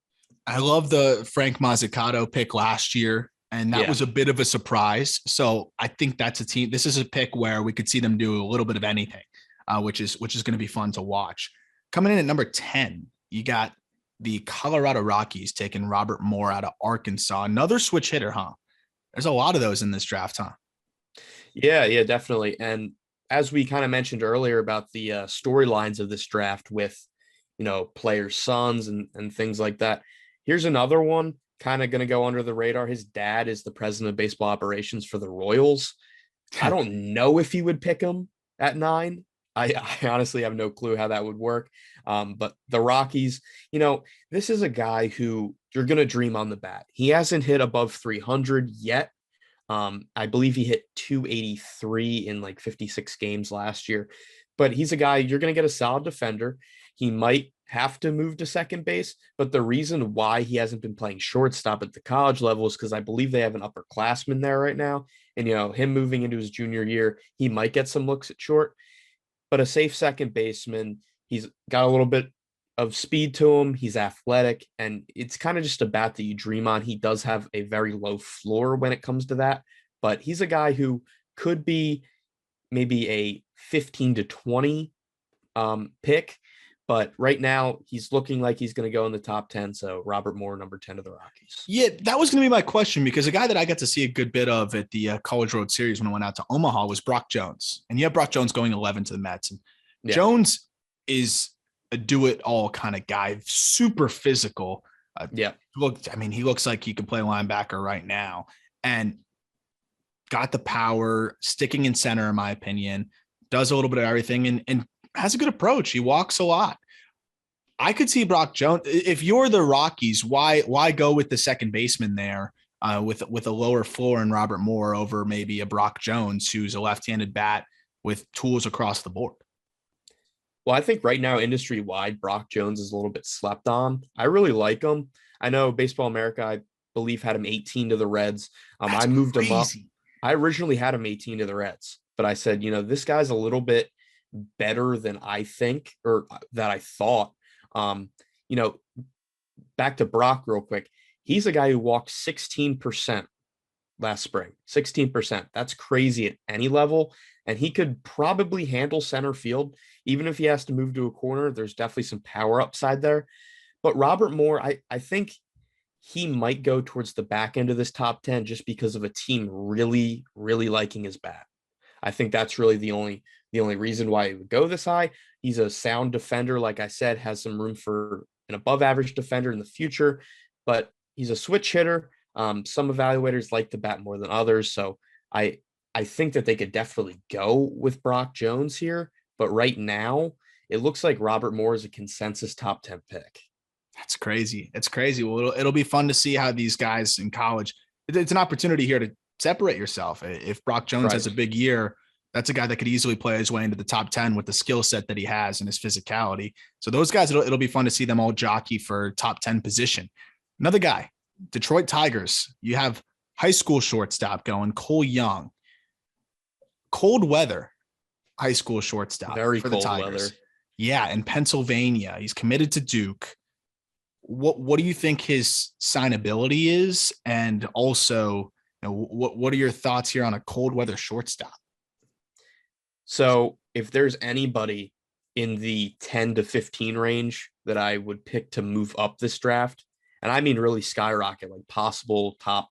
S1: I love the Frank Mazzucato pick last year, and that was a bit of a surprise. So I think that's a team. This is a pick where we could see them do a little bit of anything. Which is going to be fun to watch. Coming in at number 10, you got the Colorado Rockies taking Robert Moore out of Arkansas. Another switch hitter, huh? There's a lot of those in this draft, huh?
S2: Yeah, definitely. And as we kind of mentioned earlier about the storylines of this draft with, you know, players' sons and things like that, here's another one kind of going to go under the radar. His dad is the president of baseball operations for the Royals. I don't know if he would pick him at 9. I honestly have no clue how that would work. But the Rockies, you know, this is a guy who you're going to dream on the bat. He hasn't hit above 300 yet. I believe he hit 283 in like 56 games last year. But he's a guy, you're going to get a solid defender. He might have to move to second base. But the reason why he hasn't been playing shortstop at the college level is because I believe they have an upperclassman there right now. And, you know, him moving into his junior year, he might get some looks at short. But a safe second baseman, he's got a little bit of speed to him. He's athletic, and it's kind of just a bat that you dream on. He does have a very low floor when it comes to that, but he's a guy who could be maybe a 15 to 20 pick. But right now, he's looking like he's going to go in the top 10. So Robert Moore, number 10 of the Rockies.
S1: Yeah, that was going to be my question, because a guy that I got to see a good bit of at the College Road Series when I went out to Omaha was Brock Jones. And you have Brock Jones going 11 to the Mets. And Jones is a do-it-all kind of guy, super physical. He looks like he could play linebacker right now. And got the power, sticking in center, in my opinion, does a little bit of everything, and has a good approach. He walks a lot. I could see Brock Jones. If you're the Rockies, why go with the second baseman there with a lower floor in Robert Moore over maybe a Brock Jones, who's a left-handed bat with tools across the board?
S2: Well, I think right now, industry-wide, Brock Jones is a little bit slept on. I really like him. I know Baseball America, I believe, had him 18 to the Reds. I moved him up. I originally had him 18 to the Reds, but I said, this guy's a little bit better than I think, or that I thought. Back to Brock real quick. He's a guy who walked 16% last spring. 16%. That's crazy at any level. And he could probably handle center field. Even if he has to move to a corner, there's definitely some power upside there. But Robert Moore, I think he might go towards the back end of this top 10 just because of a team really, really liking his bat. I think that's really the only reason why he would go this high. He's a sound defender, like I said, has some room for an above average defender in the future, but he's a switch hitter. Some evaluators like the bat more than others. So I think that they could definitely go with Brock Jones here, but right now it looks like Robert Moore is a consensus top 10 pick.
S1: That's crazy. It's crazy. Well, it'll be fun to see how these guys in college, it's an opportunity here to separate yourself. If Brock Jones has a big year, that's a guy that could easily play his way into the top 10 with the skill set that he has and his physicality. So those guys, it'll be fun to see them all jockey for top 10 position. Another guy, Detroit Tigers. You have high school shortstop going, Cole Young. Cold weather, high school shortstop.
S2: Very
S1: for
S2: cold
S1: the Tigers.
S2: weather.
S1: Yeah, in Pennsylvania. He's committed to Duke. What do you think his signability is? And also, what are your thoughts here on a cold weather shortstop?
S2: So if there's anybody in the 10 to 15 range that I would pick to move up this draft, and I mean really skyrocket, like possible top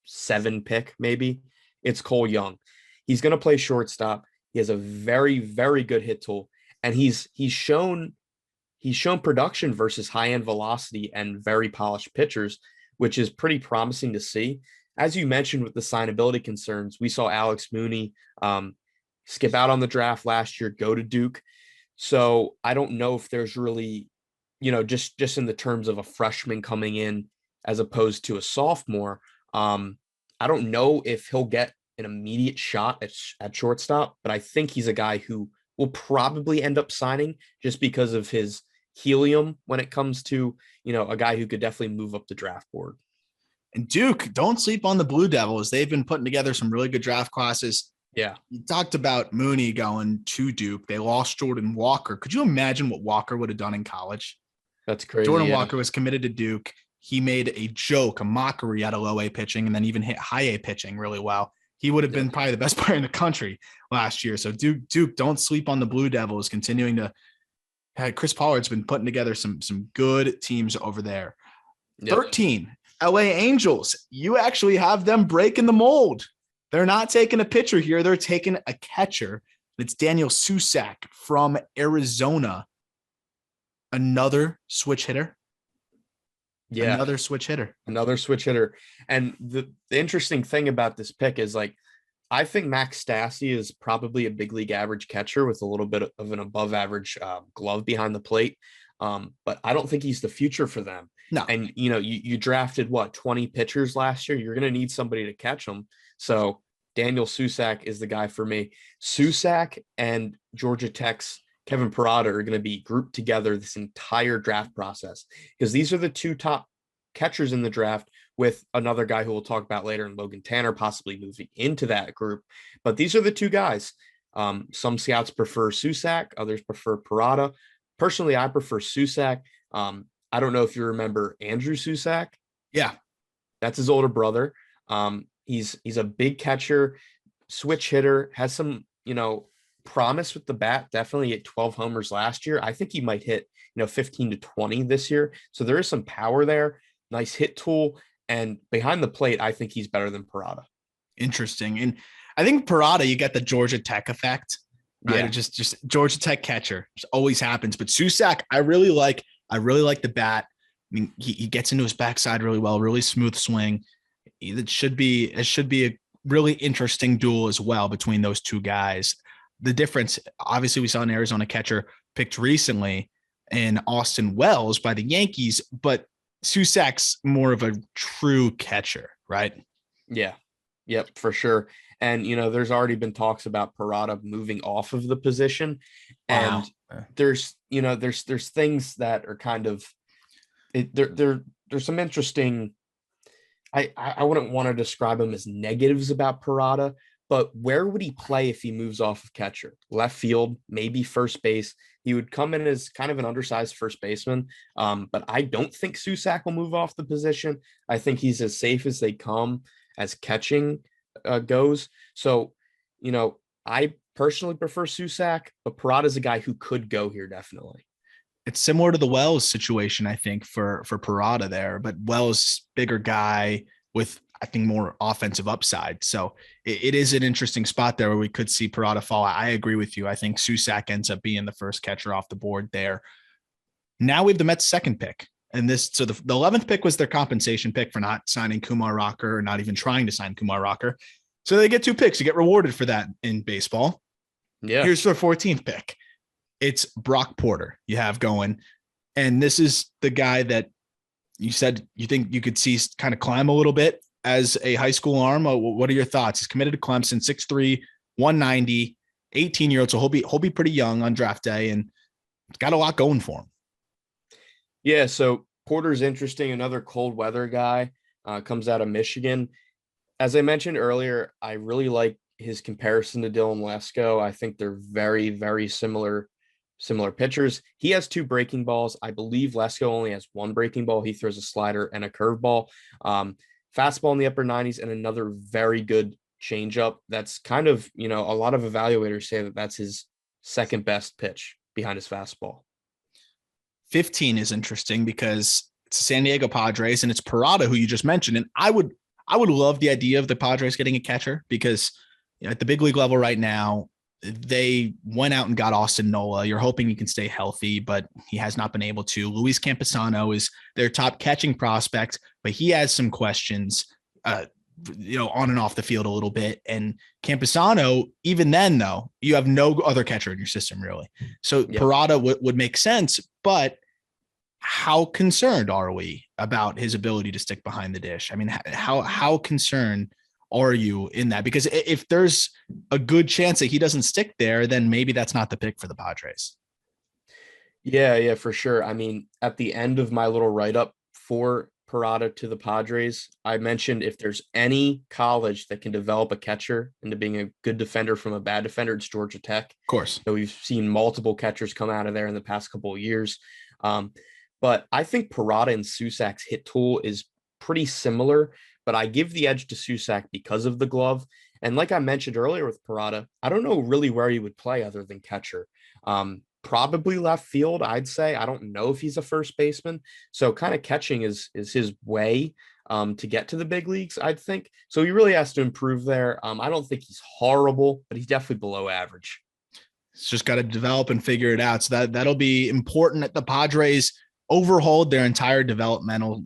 S2: 7 pick, maybe, it's Cole Young. He's going to play shortstop. He has a very, very good hit tool, and he's shown production versus high-end velocity and very polished pitchers, which is pretty promising to see. As you mentioned with the signability concerns, we saw Alex Mooney skip out on the draft last year, go to Duke. So I don't know if there's really, just in the terms of a freshman coming in as opposed to a sophomore, I don't know if he'll get an immediate shot at shortstop, but I think he's a guy who will probably end up signing just because of his helium when it comes to, a guy who could definitely move up the draft board.
S1: And Duke, don't sleep on the Blue Devils. They've been putting together some really good draft classes.
S2: Yeah.
S1: You talked about Mooney going to Duke. They lost Jordan Walker. Could you imagine what Walker would have done in college?
S2: That's crazy.
S1: Jordan Walker was committed to Duke. He made a joke, a mockery out of low A pitching, and then even hit high A pitching really well. He would have been probably the best player in the country last year. So Duke, don't sleep on the Blue Devils, continuing to Chris Pollard's been putting together some good teams over there. Yep. 13, LA Angels. You actually have them breaking the mold. They're not taking a pitcher here. They're taking a catcher. It's Daniel Susak from Arizona. Another switch hitter.
S2: Yeah.
S1: Another switch hitter.
S2: And the interesting thing about this pick is, I think Max Stassi is probably a big league average catcher with a little bit of an above average glove behind the plate. But I don't think he's the future for them.
S1: No.
S2: And, you drafted 20 pitchers last year. You're going to need somebody to catch them. So Daniel Susak is the guy for me. Susak and Georgia Tech's Kevin Parada are going to be grouped together this entire draft process, because these are the 2 top catchers in the draft, with another guy who we'll talk about later, and Logan Tanner possibly moving into that group. But these are the 2 guys. Some scouts prefer Susak, others prefer Parada. Personally, I prefer Susac. I don't know if you remember Andrew Susac.
S1: Yeah.
S2: That's his older brother. He's a big catcher, switch hitter, has some, promise with the bat. Definitely hit 12 homers last year. I think he might hit, 15 to 20 this year. So there is some power there. Nice hit tool. And behind the plate, I think he's better than Parada.
S1: Interesting. And I think Parada, you get the Georgia Tech effect, right?
S2: Yeah.
S1: Just Georgia Tech catcher. Just always happens. But Susac, I really like the bat. I mean, he gets into his backside really well, really smooth swing. It should be a really interesting duel as well between those two guys. The difference, obviously, we saw an Arizona catcher picked recently in Austin Wells by the Yankees, but Susac's more of a true catcher, right?
S2: Yeah. Yep, for sure. And there's already been talks about Parada moving off of the position.
S1: Wow.
S2: And there's things that are kind of there's some interesting. I wouldn't want to describe them as negatives about Parada, but where would he play if he moves off of catcher? Left field, maybe first base. He would come in as kind of an undersized first baseman, but I don't think Susac will move off the position. I think he's as safe as they come as catching goes. So, I personally prefer Susac, but Parada is a guy who could go here definitely.
S1: It's similar to the Wells situation, I think, for Parada there, but Wells, bigger guy with, I think, more offensive upside. So it is an interesting spot there where we could see Parada fall. I agree with you. I think Susac ends up being the first catcher off the board there. Now we have the Mets' second pick. And so the 11th pick was their compensation pick for not signing Kumar Rocker or not even trying to sign Kumar Rocker. So they get 2 picks. You get rewarded for that in baseball.
S2: Yeah.
S1: Here's their 14th pick. It's Brock Porter you have going. And this is the guy that you said you think you could see kind of climb a little bit as a high school arm. What are your thoughts? He's committed to Clemson, 6'3", 190, 18-year-old. So he'll be pretty young on draft day and got a lot going for him.
S2: Yeah, so Porter's interesting. Another cold weather guy, comes out of Michigan. As I mentioned earlier, I really like his comparison to Dylan Lesko. I think they're very, very similar pitchers. He has 2 breaking balls. I believe Lesko only has 1 breaking ball. He throws a slider and a curveball. Fastball in the upper 90s and another very good changeup. That's kind of, a lot of evaluators say that that's his second best pitch behind his fastball.
S1: 15 is interesting because it's the San Diego Padres and it's Parada, who you just mentioned. And I would love the idea of the Padres getting a catcher because at the big league level right now, they went out and got Austin Nola. You're hoping he can stay healthy, but he has not been able to. Luis Camposano is their top catching prospect, but he has some questions, on and off the field a little bit. And Camposano, even then, though, you have no other catcher in your system, really. So yeah. Parada would make sense, but how concerned are we about his ability to stick behind the dish? I mean, how concerned are you in that? Because if there's a good chance that he doesn't stick there, then maybe that's not the pick for the Padres.
S2: Yeah, for sure. I mean, at the end of my little write-up for Parada to the Padres, I mentioned if there's any college that can develop a catcher into being a good defender from a bad defender, it's Georgia Tech.
S1: Of course.
S2: So we've seen multiple catchers come out of there in the past couple of years. But I think Parada and Susac's hit tool is pretty similar, but I give the edge to Susac because of the glove. And like I mentioned earlier with Parada, I don't know really where he would play other than catcher. Probably left field, I'd say. I don't know if he's a first baseman. So kind of catching is his way to get to the big leagues, I'd think. So he really has to improve there. I don't think he's horrible, but he's definitely below average.
S1: It's just got to develop and figure it out. So that'll be important that the Padres overhauled their entire developmental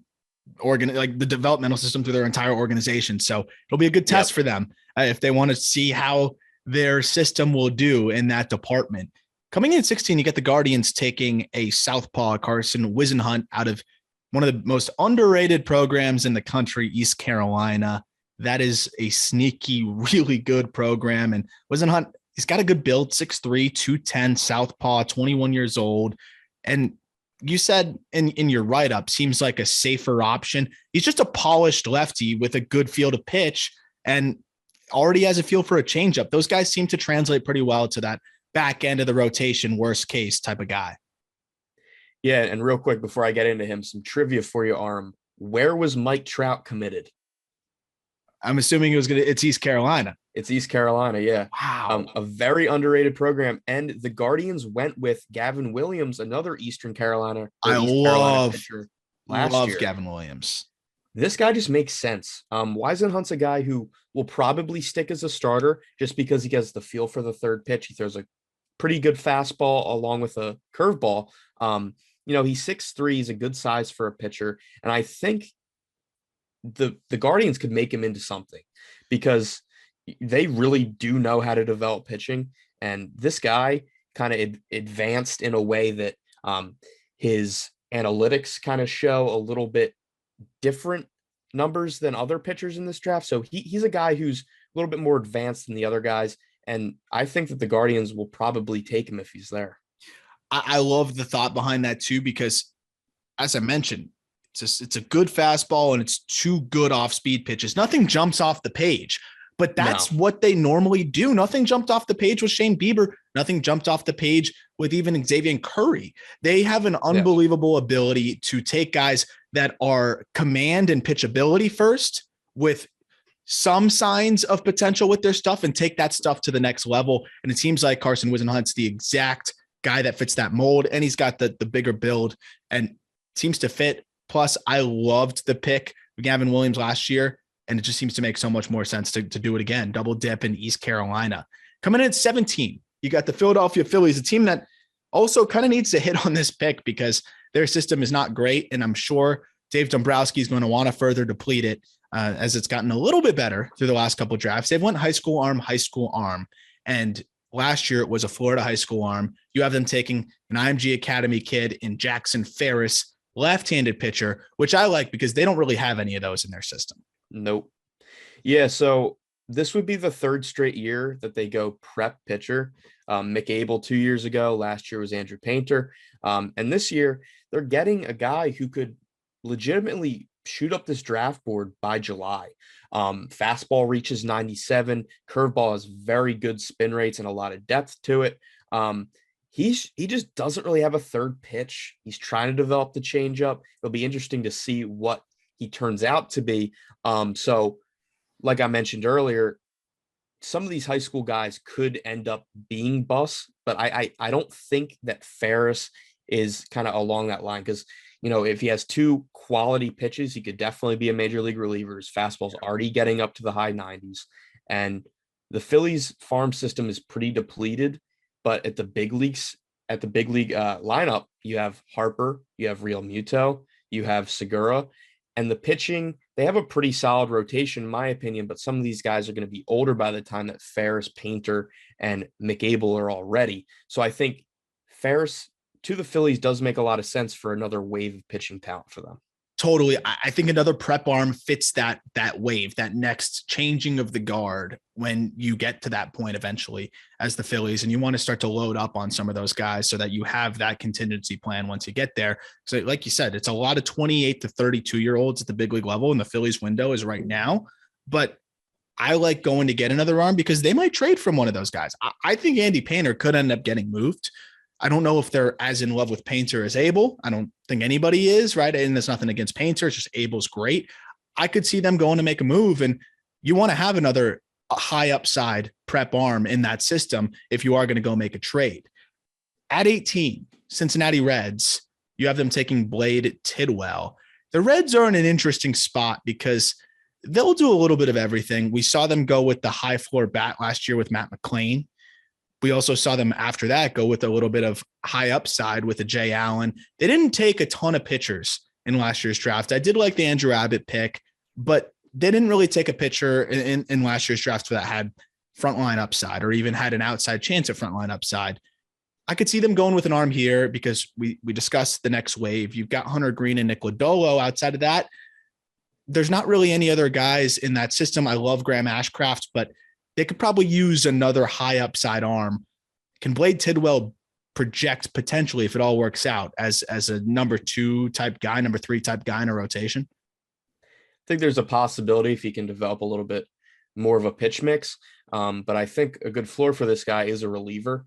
S1: the developmental system through their entire organization. So it'll be a good test for them if they want to see how their system will do in that department. Coming in at 16, you get the Guardians taking a southpaw, Carson Whisenhunt, out of one of the most underrated programs in the country, East Carolina. That is a sneaky, really good program. And Whisenhunt, he's got a good build, 6'3", 210, southpaw, 21 years old. And you said in your write-up, seems like a safer option. He's just a polished lefty with a good feel to pitch and already has a feel for a changeup. Those guys seem to translate pretty well to that back end of the rotation, worst case type of guy.
S2: Yeah, and real quick before I get into him, some trivia for you, Aram. Where was Mike Trout committed?
S1: I'm assuming it's East Carolina.
S2: It's East Carolina, yeah.
S1: Wow.
S2: A very underrated program. And the Guardians went with Gavin Williams, another Eastern Carolina or
S1: I
S2: East Carolina
S1: love
S2: pitcher last
S1: love
S2: year.
S1: Gavin Williams.
S2: This guy just makes sense. Hunt's a guy who will probably stick as a starter just because he has the feel for the third pitch. He throws a pretty good fastball along with a curveball. He's 6'3", he's a good size for a pitcher. And I think the Guardians could make him into something because they really do know how to develop pitching. And this guy kind of advanced in a way that his analytics kind of show a little bit different numbers than other pitchers in this draft. So he's a guy who's a little bit more advanced than the other guys. And I think that the Guardians will probably take him if he's there.
S1: I love the thought behind that too, because as I mentioned, it's a good fastball and it's two good off-speed pitches. Nothing jumps off the page, but that's what they normally do. Nothing jumped off the page with Shane Bieber. Nothing jumped off the page with even Xavier Curry. They have an unbelievable ability to take guys that are command and pitchability first with some signs of potential with their stuff and take that stuff to the next level. And it seems like Carson Whisenhunt's the exact guy that fits that mold, and he's got the bigger build and seems to fit. Plus, I loved the pick of Gavin Williams last year, and it just seems to make so much more sense to do it again. Double dip in East Carolina. Coming in at 17, you got the Philadelphia Phillies, a team that also kind of needs to hit on this pick because their system is not great, and I'm sure Dave Dombrowski is going to want to further deplete it as it's gotten a little bit better through the last couple of drafts. They've went high school arm, and last year it was a Florida high school arm. You have them taking an IMG Academy kid in Jackson Ferris, left-handed pitcher, which I like because they don't really have any of those in their system.
S2: Nope. Yeah, so this would be the third straight year that they go prep pitcher. Mick Abel 2 years ago. Last year was Andrew Painter. And this year they're getting a guy who could legitimately shoot up this draft board by July. Fastball reaches 97. Curveball has very good spin rates and a lot of depth to it. He just doesn't really have a third pitch. He's trying to develop the changeup. It'll be interesting to see what he turns out to be. So like I mentioned earlier, some of these high school guys could end up being busts, but I don't think that Ferris is kind of along that line because, if he has two quality pitches, he could definitely be a major league reliever. His fastball's already getting up to the high 90s. And the Phillies farm system is pretty depleted, but at the big league lineup, you have Harper, you have Real Muto, you have Segura, and the pitching, they have a pretty solid rotation, in my opinion, but some of these guys are going to be older by the time that Ferris, Painter, and McAble are all ready. So I think Ferris to the Phillies does make a lot of sense for another wave of pitching talent for them.
S1: Totally. I think another prep arm fits that wave, that next changing of the guard when you get to that point eventually as the Phillies, and you want to start to load up on some of those guys so that you have that contingency plan once you get there. So like you said, it's a lot of 28 to 32-year-olds at the big league level, and the Phillies window is right now. But I like going to get another arm because they might trade from one of those guys. I think Andy Painter could end up getting moved. I don't know if they're as in love with Painter as Abel. I don't think anybody is, right? And there's nothing against Painter. It's just Abel's great. I could see them going to make a move, and you want to have another high upside prep arm in that system if you are going to go make a trade. At 18, Cincinnati Reds, you have them taking Blade Tidwell. The Reds are in an interesting spot because they'll do a little bit of everything. We saw them go with the high floor bat last year with Matt McClain. We also saw them after that go with a little bit of high upside with a Jay Allen. They didn't take a ton of pitchers in last year's draft. I did like the Andrew Abbott pick, but they didn't really take a pitcher in last year's draft that had frontline upside or even had an outside chance at frontline upside. I could see them going with an arm here because we discussed the next wave. You've got Hunter Green and Nick Lodolo. Outside of that, there's not really any other guys in that system. I love Graham Ashcraft, but they could probably use another high upside arm. Can Blade Tidwell project potentially, if it all works out, as a number 2 type guy, number 3 type guy in a rotation?
S2: I think there's a possibility if he can develop a little bit more of a pitch mix. But I think a good floor for this guy is a reliever.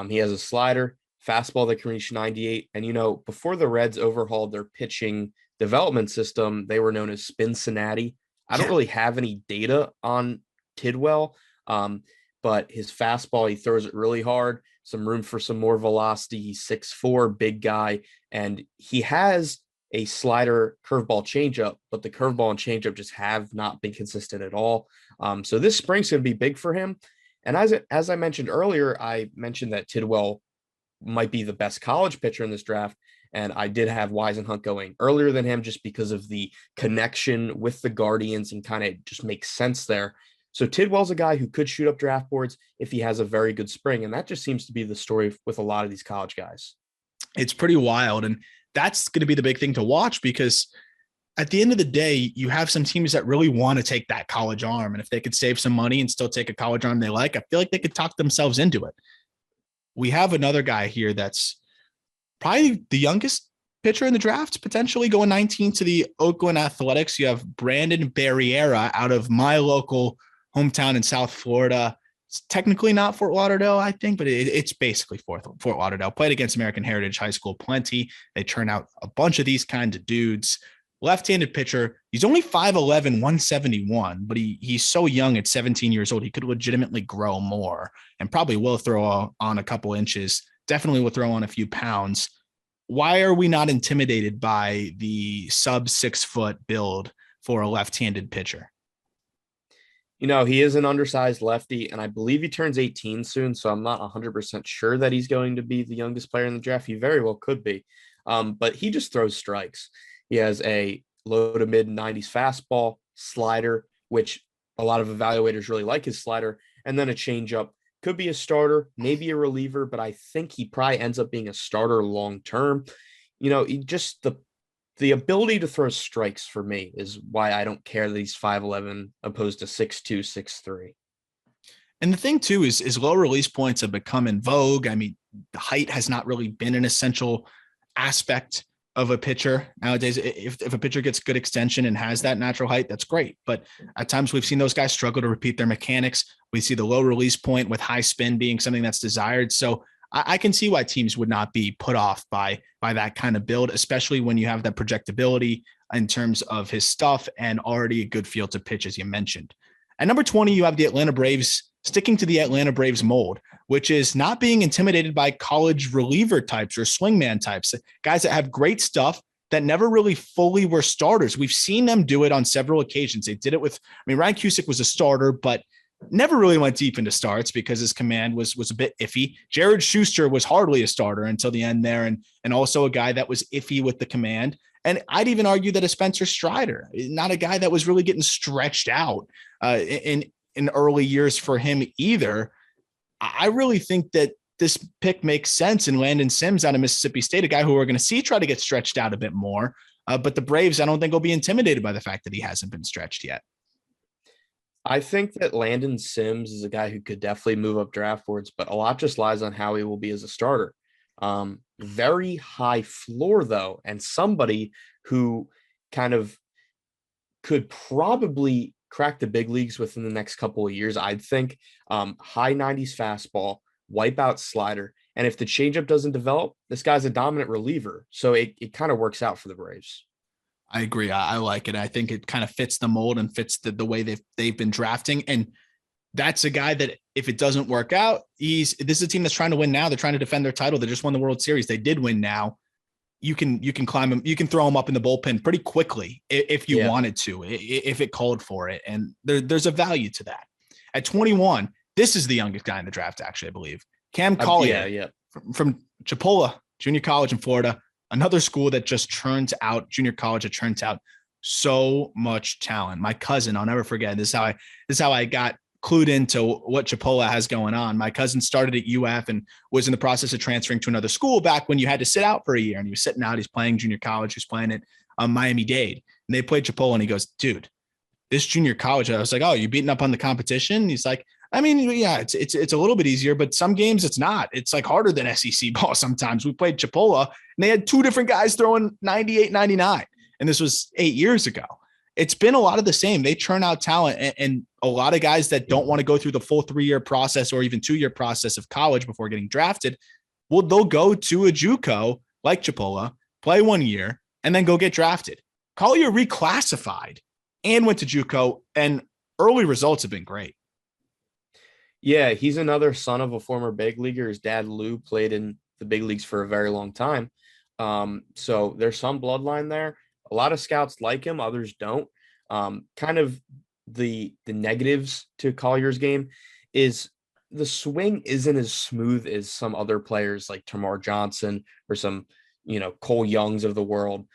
S2: He has a slider, fastball that can reach 98. And, before the Reds overhauled their pitching development system, they were known as Cincinnati. I don't really have any data on Tidwell, but his fastball, he throws it really hard, some room for some more velocity. He's 6'4", big guy, and he has a slider curveball changeup, but the curveball and changeup just have not been consistent at all. So this spring's going to be big for him. And as I mentioned earlier, I mentioned that Tidwell might be the best college pitcher in this draft. And I did have Weisenhunt going earlier than him just because of the connection with the Guardians and kind of just makes sense there. So Tidwell's a guy who could shoot up draft boards if he has a very good spring. And that just seems to be the story with a lot of these college guys.
S1: It's pretty wild. And that's going to be the big thing to watch, because at the end of the day, you have some teams that really want to take that college arm. And if they could save some money and still take a college arm they like, I feel like they could talk themselves into it. We have another guy here that's probably the youngest pitcher in the draft, potentially going 19 to the Oakland Athletics. You have Brandon Barriera out of my local hometown in South Florida. It's technically not Fort Lauderdale, I think, but it's basically Fort Lauderdale. Played against American Heritage High School plenty. They turn out a bunch of these kinds of dudes. Left-handed pitcher. He's only 5'11", 171, but he's so young at 17 years old. He could legitimately grow more and probably will throw on a couple inches. Definitely will throw on a few pounds. Why are we not intimidated by the sub 6 foot build for a left-handed pitcher?
S2: He is an undersized lefty, and I believe he turns 18 soon, so I'm not 100% sure that he's going to be the youngest player in the draft. He very well could be, but he just throws strikes. He has a low to mid 90s fastball, slider, which a lot of evaluators really like his slider, and then a changeup. Could be a starter, maybe a reliever, but I think he probably ends up being a starter long term. Just the ability to throw strikes for me is why I don't care that he's 5'11" opposed to 6'2", 6'3".
S1: And the thing too is low release points have become in vogue. I mean, the height has not really been an essential aspect of a pitcher nowadays. If a pitcher gets good extension and has that natural height, that's great. But at times we've seen those guys struggle to repeat their mechanics. We see the low release point with high spin being something that's desired. So I can see why teams would not be put off by that kind of build, especially when you have that projectability in terms of his stuff and already a good feel to pitch, as you mentioned. At number 20, you have the Atlanta Braves, sticking to the Atlanta Braves mold, which is not being intimidated by college reliever types or swingman types, guys that have great stuff that never really fully were starters. We've seen them do it on several occasions. They did it with, Ryan Cusick was a starter, but never really went deep into starts because his command was a bit iffy. Jared Schuster was hardly a starter until the end there, and also a guy that was iffy with the command. And I'd even argue that a Spencer Strider, not a guy that was really getting stretched out in early years for him either. I really think that this pick makes sense in Landon Sims out of Mississippi State, a guy who we're going to see try to get stretched out a bit more. But the Braves, I don't think will be intimidated by the fact that he hasn't been stretched yet.
S2: I think that Landon Sims is a guy who could definitely move up draft boards, but a lot just lies on how he will be as a starter. Very high floor, though, and somebody who kind of could probably crack the big leagues within the next couple of years, I'd think. High 90s fastball, wipeout slider, and if the changeup doesn't develop, this guy's a dominant reliever. So it kind of works out for the Braves.
S1: I agree. I like it. I think it kind of fits the mold and fits the way they've been drafting. And that's a guy that if it doesn't work out, this is a team that's trying to win now. They're trying to defend their title. They just won the World Series. They did win now. You can climb him. You can throw him up in the bullpen pretty quickly if you wanted to, if it called for it. And there's a value to that. At 21, this is the youngest guy in the draft, actually, I believe. Cam Collier from Chipola Junior College in Florida. Another school that just turns out, junior college that turns out so much talent. My cousin, I'll never forget, this is how I got clued into what Chipola has going on. My cousin started at UF and was in the process of transferring to another school back when you had to sit out for a year. And he was sitting out. He's playing junior college. He's playing at Miami-Dade. And they played Chipola. And he goes, dude, this junior college. I was like, oh, you beating up on the competition? And he's like, I mean, yeah, it's a little bit easier, but some games it's not. It's like harder than SEC ball sometimes. We played Chipola, and they had two different guys throwing 98, 99, and this was 8 years ago. It's been a lot of the same. They churn out talent, and a lot of guys that don't want to go through the full 3-year process or even 2-year process of college before getting drafted, well, they'll go to a JUCO like Chipola, play 1 year, and then go get drafted. Collier reclassified and went to JUCO, and early results have been great.
S2: Yeah, he's another son of a former big leaguer. His dad, Lou, played in the big leagues for a very long time. So there's some bloodline there. A lot of scouts like him, others don't. Kind of the negatives to Collier's game is the swing isn't as smooth as some other players like Tamar Johnson or some, Cole Youngs of the world.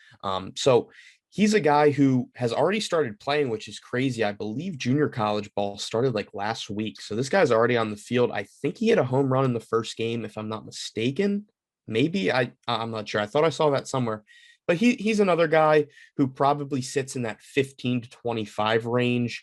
S2: So he's a guy who has already started playing, which is crazy. I believe junior college ball started like last week. So this guy's already on the field. I think he hit a home run in the first game, if I'm not mistaken. Maybe I'm not sure. I thought I saw that somewhere. But he's another guy who probably sits in that 15 to 25 range.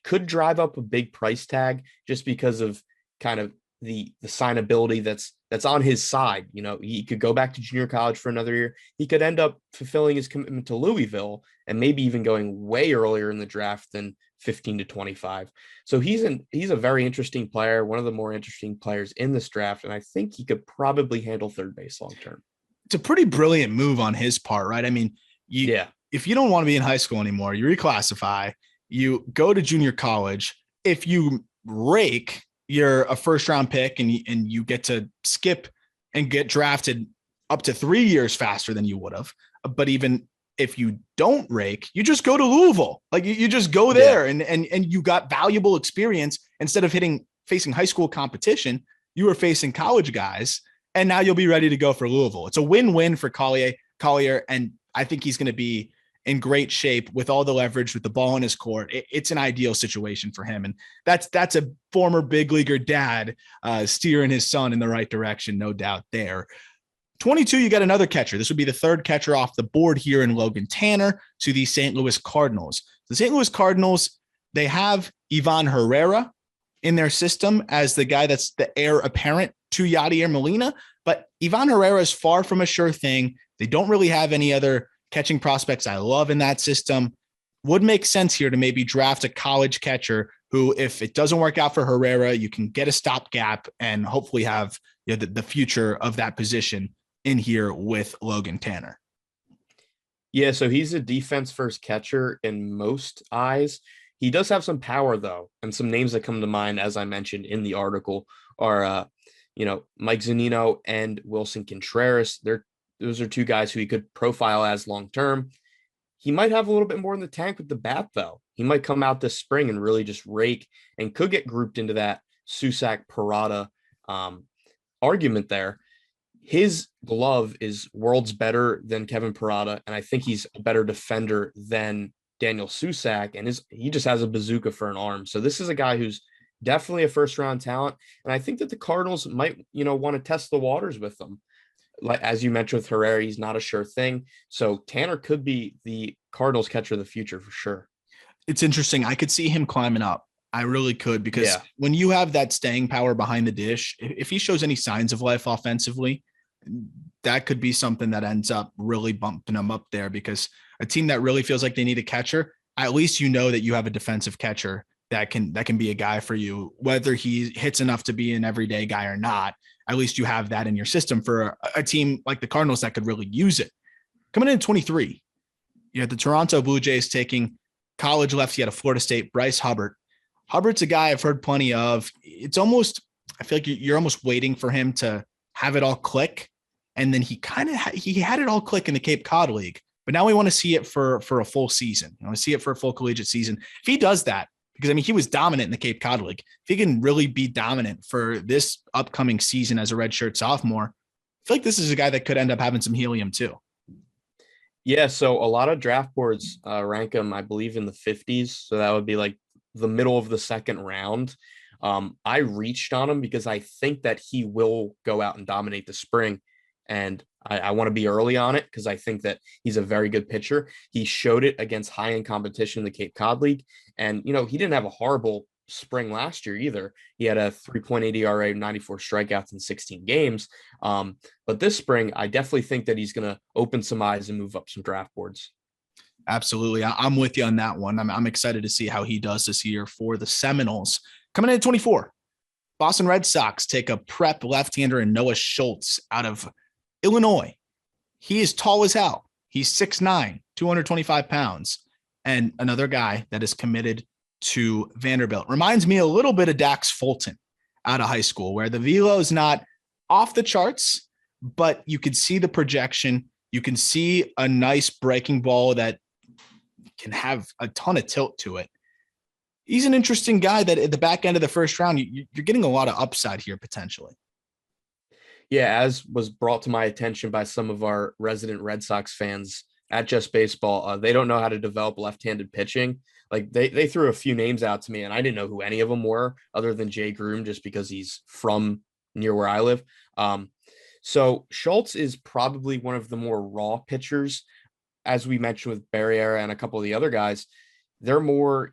S2: Could drive up a big price tag just because of kind of the signability that's on his side. He could go back to junior college for another year. He could end up fulfilling his commitment to Louisville and maybe even going way earlier in the draft than 15 to 25. So he's a very interesting player, one of the more interesting players in this draft. And I think he could probably handle third base long term.
S1: It's a pretty brilliant move on his part, right? I mean, if you don't want to be in high school anymore, you reclassify, you go to junior college. If you rake, you're a first round pick and you get to skip and get drafted up to 3 years faster than you would have. But even if you don't rake, you just go to Louisville. Like you just go there and you got valuable experience. Instead of facing high school competition, you were facing college guys, and now you'll be ready to go for Louisville. It's a win-win for Collier, and I think he's going to be in great shape with all the leverage, with the ball in his court. It's an ideal situation for him. And that's a former big leaguer dad steering his son in the right direction. No doubt there. 22, you got another catcher. This would be the third catcher off the board here in Logan Tanner to the St. Louis Cardinals. The St. Louis Cardinals, they have Ivan Herrera in their system as the guy that's the heir apparent to Yadier Molina, but Ivan Herrera is far from a sure thing. They don't really have any other catching prospects I love in that system. Would make sense here to maybe draft a college catcher who, if it doesn't work out for Herrera, you can get a stopgap and hopefully have the future of that position in here with Logan Tanner.
S2: Yeah, so he's a defense first catcher in most eyes. He does have some power though, and some names that come to mind, as I mentioned in the article, are Mike Zunino and Wilson Contreras. Those are two guys who he could profile as long-term. He might have a little bit more in the tank with the bat, though. He might come out this spring and really just rake and could get grouped into that Susac-Parada argument there. His glove is worlds better than Kevin Parada, and I think he's a better defender than Daniel Susac, and he just has a bazooka for an arm. So this is a guy who's definitely a first-round talent, and I think that the Cardinals might, want to test the waters with them. Like, as you mentioned with Herrera, he's not a sure thing. So Tanner could be the Cardinals catcher of the future for sure.
S1: It's interesting. I could see him climbing up. I really could, because when you have that staying power behind the dish, if he shows any signs of life offensively, that could be something that ends up really bumping him up there, because a team that really feels like they need a catcher, at least that you have a defensive catcher that can be a guy for you, whether he hits enough to be an everyday guy or not. At least you have that in your system for a team like the Cardinals that could really use it. Coming in at 23, you had the Toronto Blue Jays taking college lefty out of Florida State, Bryce Hubbard. Hubbard's a guy I've heard plenty of. It's almost, I feel like you're almost waiting for him to have it all click. And then he had it all click in the Cape Cod League, but now we want to see it for a full season. I want to see it for a full collegiate season. If he does that, because he was dominant in the Cape Cod League. If he can really be dominant for this upcoming season as a redshirt sophomore, I feel like this is a guy that could end up having some helium too.
S2: Yeah, so a lot of draft boards rank him, I believe, in the 50s. So that would be like the middle of the second round. I reached on him because I think that he will go out and dominate the spring. And I want to be early on it because I think that he's a very good pitcher. He showed it against high-end competition in the Cape Cod League. And, he didn't have a horrible spring last year either. He had a 3.8 ERA, 94 strikeouts in 16 games. But this spring, I definitely think that he's going to open some eyes and move up some draft boards.
S1: Absolutely. I'm with you on that one. I'm excited to see how he does this year for the Seminoles. Coming in at 24, Boston Red Sox take a prep left-hander in Noah Schultz out of Illinois. He is tall as hell. He's 6'9", 225 pounds. And another guy that is committed to Vanderbilt. Reminds me a little bit of Dax Fulton out of high school, where the velo is not off the charts, but you can see the projection. You can see a nice breaking ball that can have a ton of tilt to it. He's an interesting guy that at the back end of the first round, you're getting a lot of upside here potentially.
S2: Yeah, as was brought to my attention by some of our resident Red Sox fans at Just Baseball, they don't know how to develop left-handed pitching. Like they threw a few names out to me, and I didn't know who any of them were other than Jay Groom, just because he's from near where I live. So Schultz is probably one of the more raw pitchers, as we mentioned with Barriera and a couple of the other guys. They're more,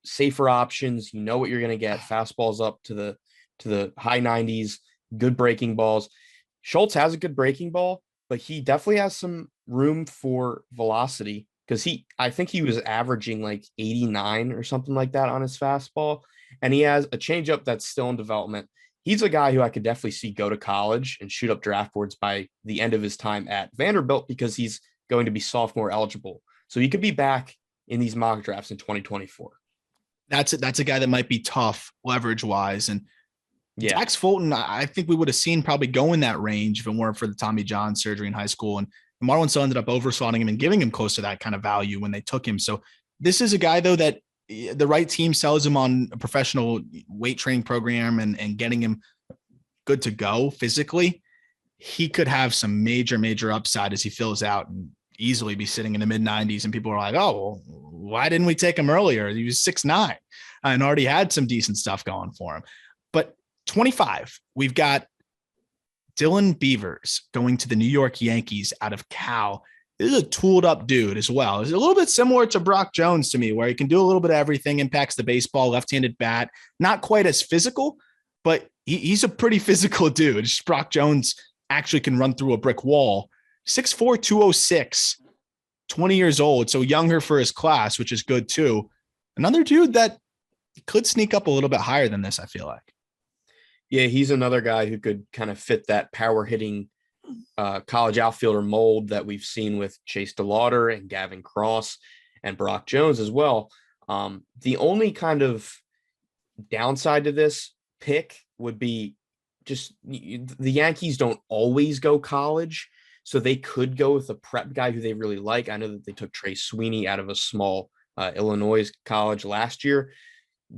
S2: safer options. You know what you're going to get. Fastballs up to the high 90s, good breaking balls. Schultz has a good breaking ball, but he definitely has some room for velocity, because I think he was averaging like 89 or something like that on his fastball. And he has a changeup that's still in development. He's a guy who I could definitely see go to college and shoot up draft boards by the end of his time at Vanderbilt, because he's going to be sophomore eligible. So he could be back in these mock drafts in 2024.
S1: That's a guy that might be tough leverage wise. And
S2: yeah,
S1: Dax Fulton, I think we would have seen probably go in that range if it weren't for the Tommy John surgery in high school. And the Marlins still ended up overslotting him and giving him close to that kind of value when they took him. So this is a guy, though, that the right team sells him on a professional weight training program and getting him good to go physically. He could have some major upside as he fills out and easily be sitting in the mid 90s. And people are like, oh, well, why didn't we take him earlier? He was 6'9" and already had some decent stuff going for him. But 25, we've got Dylan Beavers going to the New York Yankees out of Cal. This is a tooled up dude as well. It's a little bit similar to Brock Jones to me, where he can do a little bit of everything, impacts the baseball, left-handed bat, not quite as physical, but he's a pretty physical dude. Brock Jones actually can run through a brick wall. 6'4", 206, 20 years old, so younger for his class, which is good too. Another dude that could sneak up a little bit higher than this, I feel like.
S2: Yeah, he's another guy who could kind of fit that power hitting college outfielder mold that we've seen with Chase Lauter and Gavin Cross and Brock Jones as well. The only kind of downside to this pick would be just the Yankees don't always go college, so they could go with a prep guy who they really like. I know that they took Trey Sweeney out of a small Illinois college last year.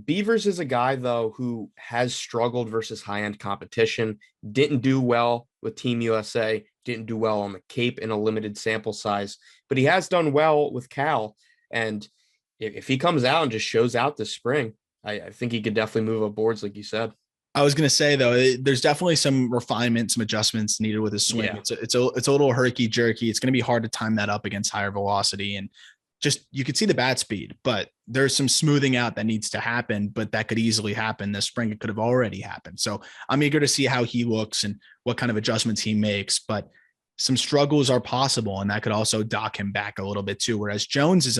S2: Beavers is a guy, though, who has struggled versus high-end competition, didn't do well with Team USA, didn't do well on the Cape in a limited sample size, but he has done well with Cal. And if he comes out and just shows out this spring, I think he could definitely move up boards, like you said.
S1: I was going to say, though, there's definitely some refinement, some adjustments needed with his swing. Yeah. It's a little herky jerky. It's going to be hard to time that up against higher velocity, and just you could see the bat speed, but there's some smoothing out that needs to happen, but that could easily happen this spring. It could have already happened. So I'm eager to see how he looks and what kind of adjustments he makes, but some struggles are possible, and that could also dock him back a little bit too. Whereas Jones is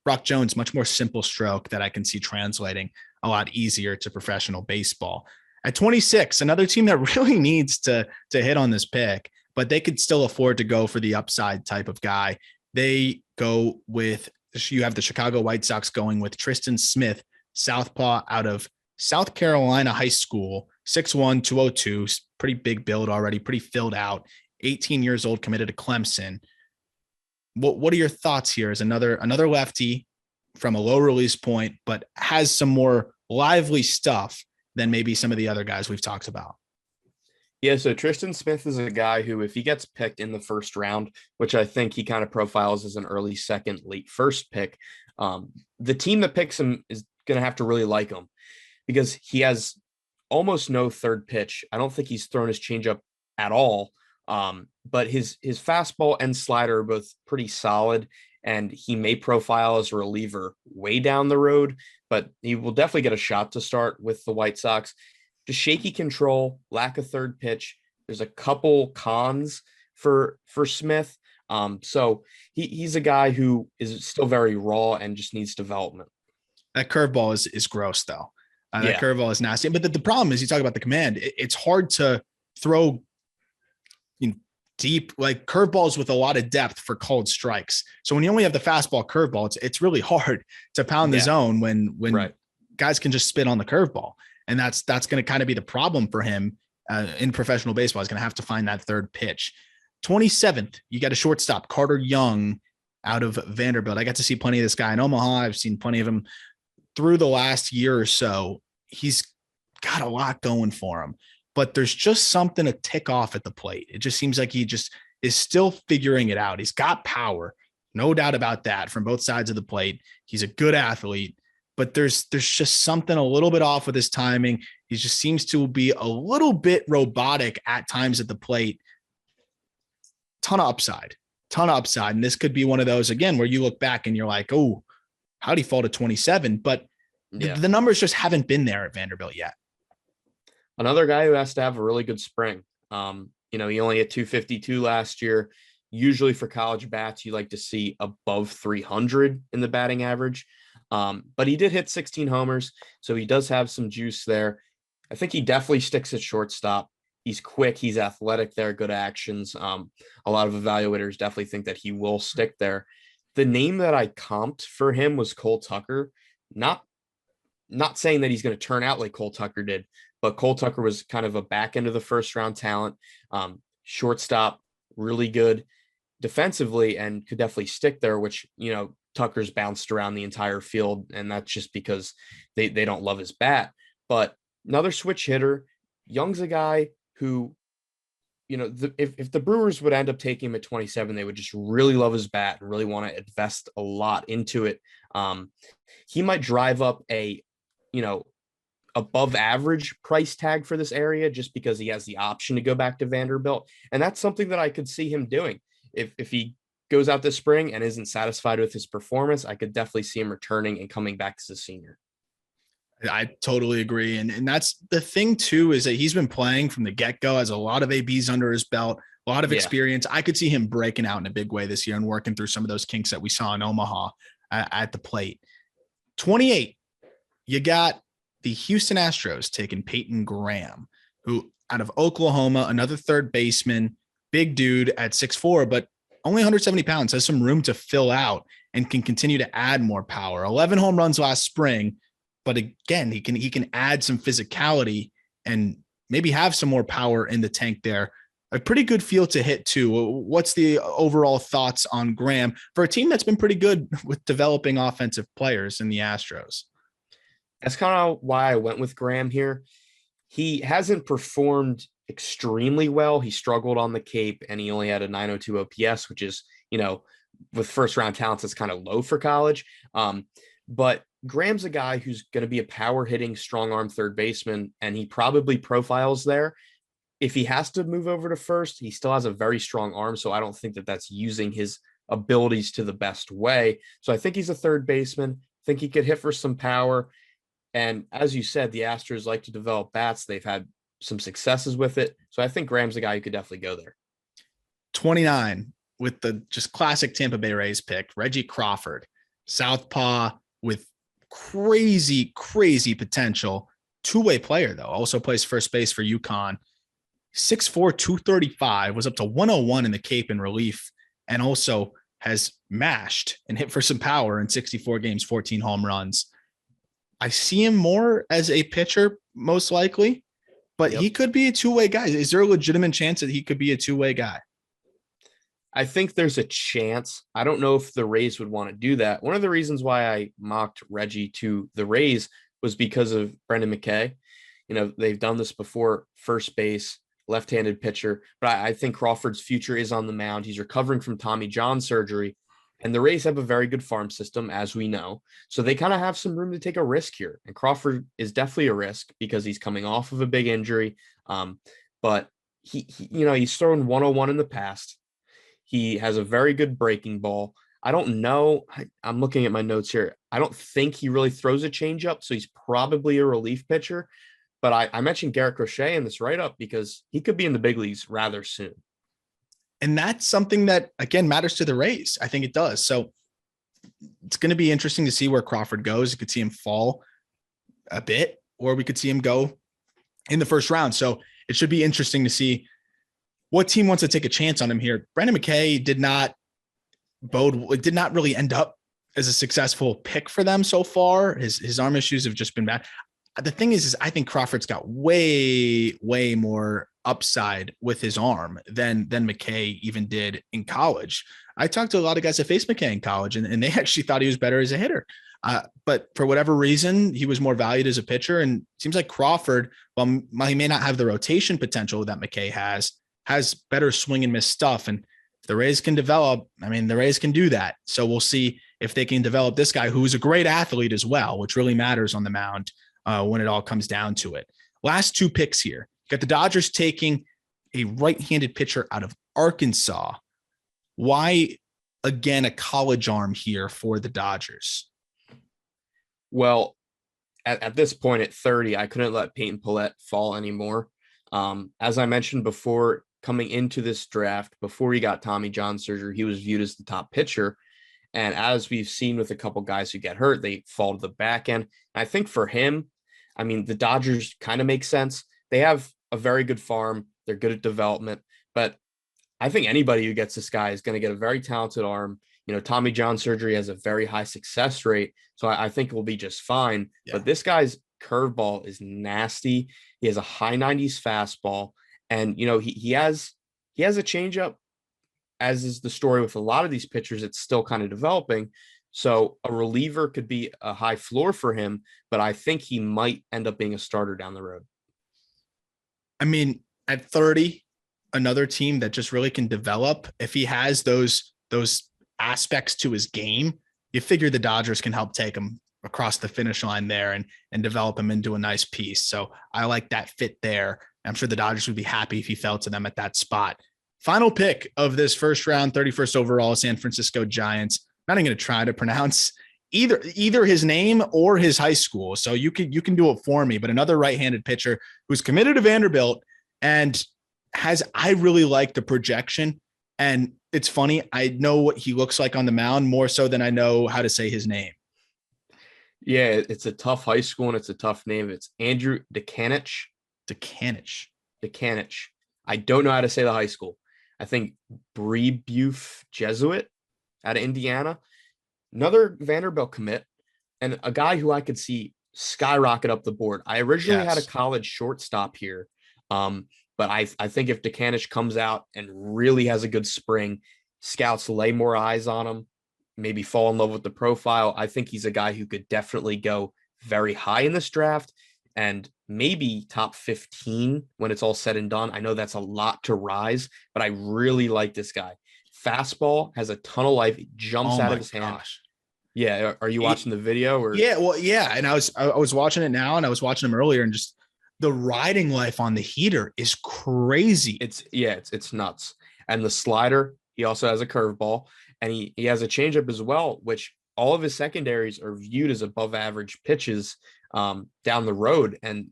S1: Brock Jones, much more simple stroke that I can see translating a lot easier to professional baseball. At 26, another team that really needs to hit on this pick, but they could still afford to go for the upside type of guy. They go with, you have the Chicago White Sox going with Tristan Smith, southpaw out of South Carolina High School, 6'1", 202, pretty big build already, pretty filled out, 18 years old, committed to Clemson. What are your thoughts here as another lefty from a low release point, but has some more lively stuff than maybe some of the other guys we've talked about?
S2: Yeah, so Tristan Smith is a guy who, if he gets picked in the first round, which I think he kind of profiles as an early second, late first pick, the team that picks him is going to have to really like him, because he has almost no third pitch. I don't think he's thrown his changeup at all, but his fastball and slider are both pretty solid, and he may profile as a reliever way down the road, but he will definitely get a shot to start with the White Sox. Just shaky control, lack of third pitch. There's a couple cons for Smith. So he's a guy who is still very raw and just needs development.
S1: That curveball is gross, though. That curveball is nasty. But the problem is, you talk about the command. It's hard to throw deep, like curveballs with a lot of depth for called strikes. So when you only have the fastball curveball, it's really hard to pound the zone when guys can just spit on the curveball. And that's going to kind of be the problem for him in professional baseball. He's going to have to find that third pitch. 27th, you got a shortstop, Carter Young out of Vanderbilt. I got to see plenty of this guy in Omaha. I've seen plenty of him through the last year or so. He's got a lot going for him, but there's just something to tick off at the plate. It just seems like he just is still figuring it out. He's got power, no doubt about that, from both sides of the plate. He's a good athlete, but there's just something a little bit off with his timing. He just seems to be a little bit robotic at times at the plate. Ton of upside. And this could be one of those, again, where you look back and you're like, oh, how'd he fall to 27? But the numbers just haven't been there at Vanderbilt yet.
S2: Another guy who has to have a really good spring. He only had 252 last year. Usually for college bats, you like to see above 300 in the batting average. But he did hit 16 homers, so he does have some juice there. I think he definitely sticks at shortstop. He's quick. He's athletic there, good actions. A lot of evaluators definitely think that he will stick there. The name that I comped for him was Cole Tucker. Not saying that he's going to turn out like Cole Tucker did, but Cole Tucker was kind of a back end of the first round talent. Shortstop, really good defensively, and could definitely stick there, which, Tucker's bounced around the entire field, and that's just because they don't love his bat. But another switch hitter. Young's a guy who, if the Brewers would end up taking him at 27, they would just really love his bat and really want to invest a lot into it. He might drive up a, above average price tag for this area just because he has the option to go back to Vanderbilt. And that's something that I could see him doing. If he goes out this spring and isn't satisfied with his performance, I could definitely see him returning and coming back as a senior.
S1: I totally agree. And that's the thing too, is that he's been playing from the get-go, has a lot of ABs under his belt, a lot of experience. I could see him breaking out in a big way this year and working through some of those kinks that we saw in Omaha at the plate. 28, you got the Houston Astros taking Peyton Graham, who out of Oklahoma, another third baseman, big dude at 6'4", but only 170 pounds, has some room to fill out and can continue to add more power. 11 home runs last spring. But again, he can add some physicality and maybe have some more power in the tank there. A pretty good field to hit too. What's the overall thoughts on Graham for a team that's been pretty good with developing offensive players in the Astros?
S2: That's kind of why I went with Graham here. He hasn't performed extremely well. He struggled on the Cape, and he only had a 902 OPS, which is, with first round talents, it's kind of low for college. But Graham's a guy who's going to be a power hitting, strong arm third baseman, and he probably profiles there. If he has to move over to first, he still has a very strong arm. So I don't think that that's using his abilities to the best way. So I think he's a third baseman. I think he could hit for some power. And as you said, the Astros like to develop bats. They've had some successes with it. So I think Graham's a guy who could definitely go there.
S1: 29 with the just classic Tampa Bay Rays pick, Reggie Crawford, southpaw with crazy potential. Two-way player, though. Also plays first base for UConn. 6'4", 235, was up to 101 in the Cape in relief, and also has mashed and hit for some power in 64 games, 14 home runs. I see him more as a pitcher, most likely, but he could be a two-way guy. Is there a legitimate chance that he could be a two-way guy?
S2: I think there's a chance. I don't know if the Rays would want to do that. One of the reasons why I mocked Reggie to the Rays was because of Brendan McKay. They've done this before, first base, left-handed pitcher, but I think Crawford's future is on the mound. He's recovering from Tommy John surgery, and the Rays have a very good farm system, as we know. So they kind of have some room to take a risk here. And Crawford is definitely a risk because he's coming off of a big injury. But he's thrown 101 in the past. He has a very good breaking ball. I don't know. I'm looking at my notes here. I don't think he really throws a changeup, so he's probably a relief pitcher. But I mentioned Garrett Crochet in this write-up because he could be in the big leagues rather soon.
S1: And that's something that, again, matters to the Rays. I think it does. So it's going to be interesting to see where Crawford goes. You could see him fall a bit or we could see him go in the first round. So it should be interesting to see what team wants to take a chance on him here. Brendan McKay did not really end up as a successful pick for them so far. His arm issues have just been bad. The thing is I think Crawford's got way more upside with his arm than McKay even did in college. I talked to a lot of guys that faced McKay in college, and they actually thought he was better as a hitter. But for whatever reason, he was more valued as a pitcher. And it seems like Crawford, while he may not have the rotation potential that McKay has better swing and miss stuff. And if the Rays can develop, the Rays can do that. So we'll see if they can develop this guy, who's a great athlete as well, which really matters on the mound when it all comes down to it. Last two picks here. Got the Dodgers taking a right-handed pitcher out of Arkansas. Why, again, a college arm here for the Dodgers?
S2: Well, at this point at 30, I couldn't let Peyton Pallette fall anymore. As I mentioned before, coming into this draft, before he got Tommy John surgery, he was viewed as the top pitcher. And as we've seen with a couple guys who get hurt, they fall to the back end. And I think for him, the Dodgers kind of make sense. They have a very good farm. They're good at development. But I think anybody who gets this guy is going to get a very talented arm. Tommy John surgery has a very high success rate. So I think it will be just fine. Yeah. But this guy's curveball is nasty. He has a high 90s fastball. And, he has a changeup, as is the story with a lot of these pitchers. It's still kind of developing. So a reliever could be a high floor for him, but I think he might end up being a starter down the road.
S1: At 30, another team that just really can develop, if he has those aspects to his game, you figure the Dodgers can help take him across the finish line there and develop him into a nice piece. So I like that fit there. I'm sure the Dodgers would be happy if he fell to them at that spot. Final pick of this first round, 31st overall, San Francisco Giants. I'm not even going to try to pronounce either his name or his high school. So you can do it for me, but another right-handed pitcher who's committed to Vanderbilt and I really like the projection. And it's funny, I know what he looks like on the mound more so than I know how to say his name.
S2: Yeah, it's a tough high school and it's a tough name. It's Andrew DeCanich. DeCanich. I don't know how to say the high school. I think Brebeuf Jesuit out of Indiana. Another Vanderbilt commit and a guy who I could see skyrocket up the board. I originally had a college shortstop here. But I think if DeCanich comes out and really has a good spring, scouts lay more eyes on him, maybe fall in love with the profile, I think he's a guy who could definitely go very high in this draft and maybe top 15 when it's all said and done. I know that's a lot to rise, but I really like this guy. Fastball has a ton of life. It jumps out of his hand. Yeah. Are you watching the video? Or?
S1: Yeah. Well, yeah. And I was watching it now, and I was watching him earlier, and just the riding life on the heater is crazy.
S2: It's nuts. And the slider, he also has a curveball, and he has a changeup as well, which all of his secondaries are viewed as above average pitches down the road. And,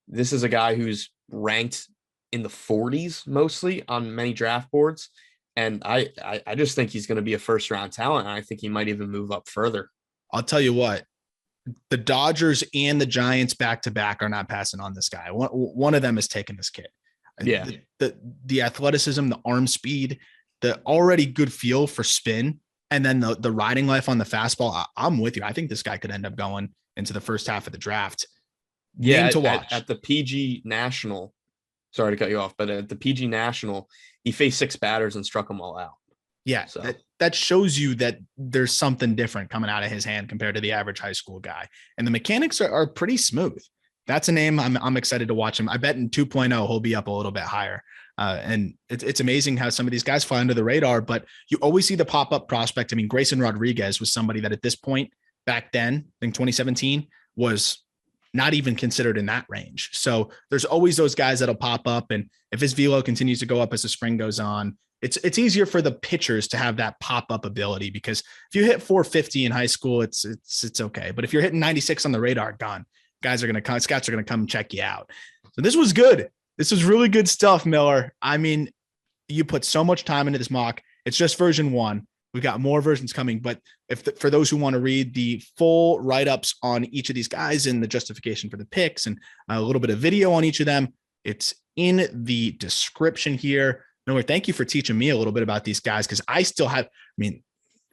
S2: this is a guy who's ranked in the 40s mostly on many draft boards. And I just think he's going to be a first round talent. And I think he might even move up further.
S1: I'll tell you what, the Dodgers and the Giants back-to-back are not passing on this guy. One of them is taking this kid.
S2: Yeah.
S1: The athleticism, the arm speed, the already good feel for spin, and then the riding life on the fastball. I'm with you. I think this guy could end up going into the first half of the draft.
S2: Yeah. To watch. At the PG National, sorry to cut you off, but at the PG National, he faced 6 batters and struck them all out.
S1: Yeah, so that shows you that there's something different coming out of his hand compared to the average high school guy. And the mechanics are pretty smooth. That's a name I'm excited to watch him. I bet in 2.0 he'll be up a little bit higher. And it's amazing how some of these guys fly under the radar, but you always see the pop-up prospect. Grayson Rodriguez was somebody that at this point back then, I think 2017, was not even considered in that range. So there's always those guys that'll pop up. And if his velo continues to go up as the spring goes on, it's easier for the pitchers to have that pop-up ability, because if you hit 450 in high school, it's okay. But if you're hitting 96 on the radar, gone. Scouts are going to come check you out. So this was good. This was really good stuff, Miller. You put so much time into this mock. It's just version 1. We've got more versions coming, but for those who want to read the full write-ups on each of these guys and the justification for the picks and a little bit of video on each of them, it's in the description here. Miller, thank you for teaching me a little bit about these guys, because I still have,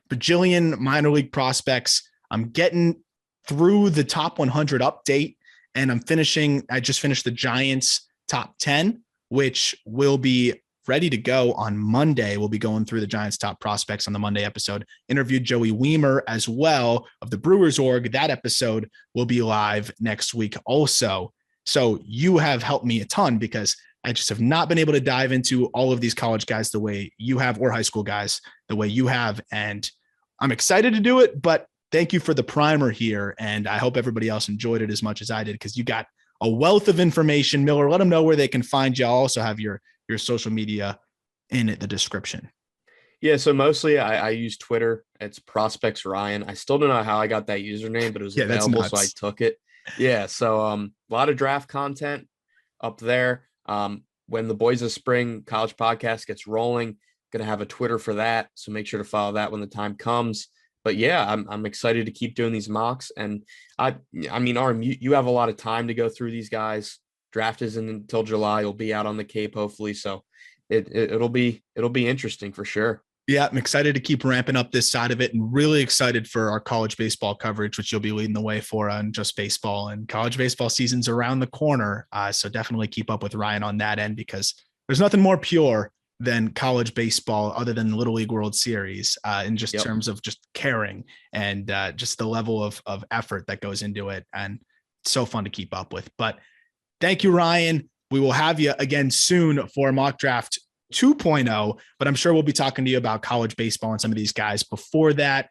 S1: bajillion minor league prospects. I'm getting through the top 100 update, and I just finished the Giants top 10, which will be ready to go on Monday. We'll be going through the Giants top prospects on the Monday episode. Interviewed Joey Weimer as well of the Brewers org. That episode will be live next week also. So you have helped me a ton, because I just have not been able to dive into all of these college guys the way you have, or high school guys the way you have. And I'm excited to do it, but thank you for the primer here. And I hope everybody else enjoyed it as much as I did, because you got a wealth of information. Miller, let them know where they can find you. I'll also have your social media in the description.
S2: Yeah, so mostly I use Twitter. It's Prospects Ryan. I still don't know how I got that username, but it was available, so I took it. Yeah, so a lot of draft content up there. When the Boys of Spring college podcast gets rolling, gonna have a Twitter for that, so make sure to follow that when the time comes. But yeah, I'm excited to keep doing these mocks, and I mean, Aram, you have a lot of time to go through these guys. Draft isn't until July. You'll be out on the Cape hopefully, so it'll be interesting for sure.
S1: Yeah, I'm excited to keep ramping up this side of it, and really excited for our college baseball coverage, which you'll be leading the way for on Just Baseball. And college baseball season's around the corner, so definitely keep up with Ryan on that end, because there's nothing more pure than college baseball other than the Little League World Series, in just terms of just caring and just the level of effort that goes into it, and so fun to keep up with. But thank you, Ryan. We will have you again soon for Mock Draft 2.0, but I'm sure we'll be talking to you about college baseball and some of these guys before that.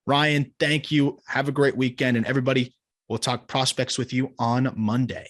S1: Ryan, thank you. Have a great weekend, and everybody, we'll talk prospects with you on Monday.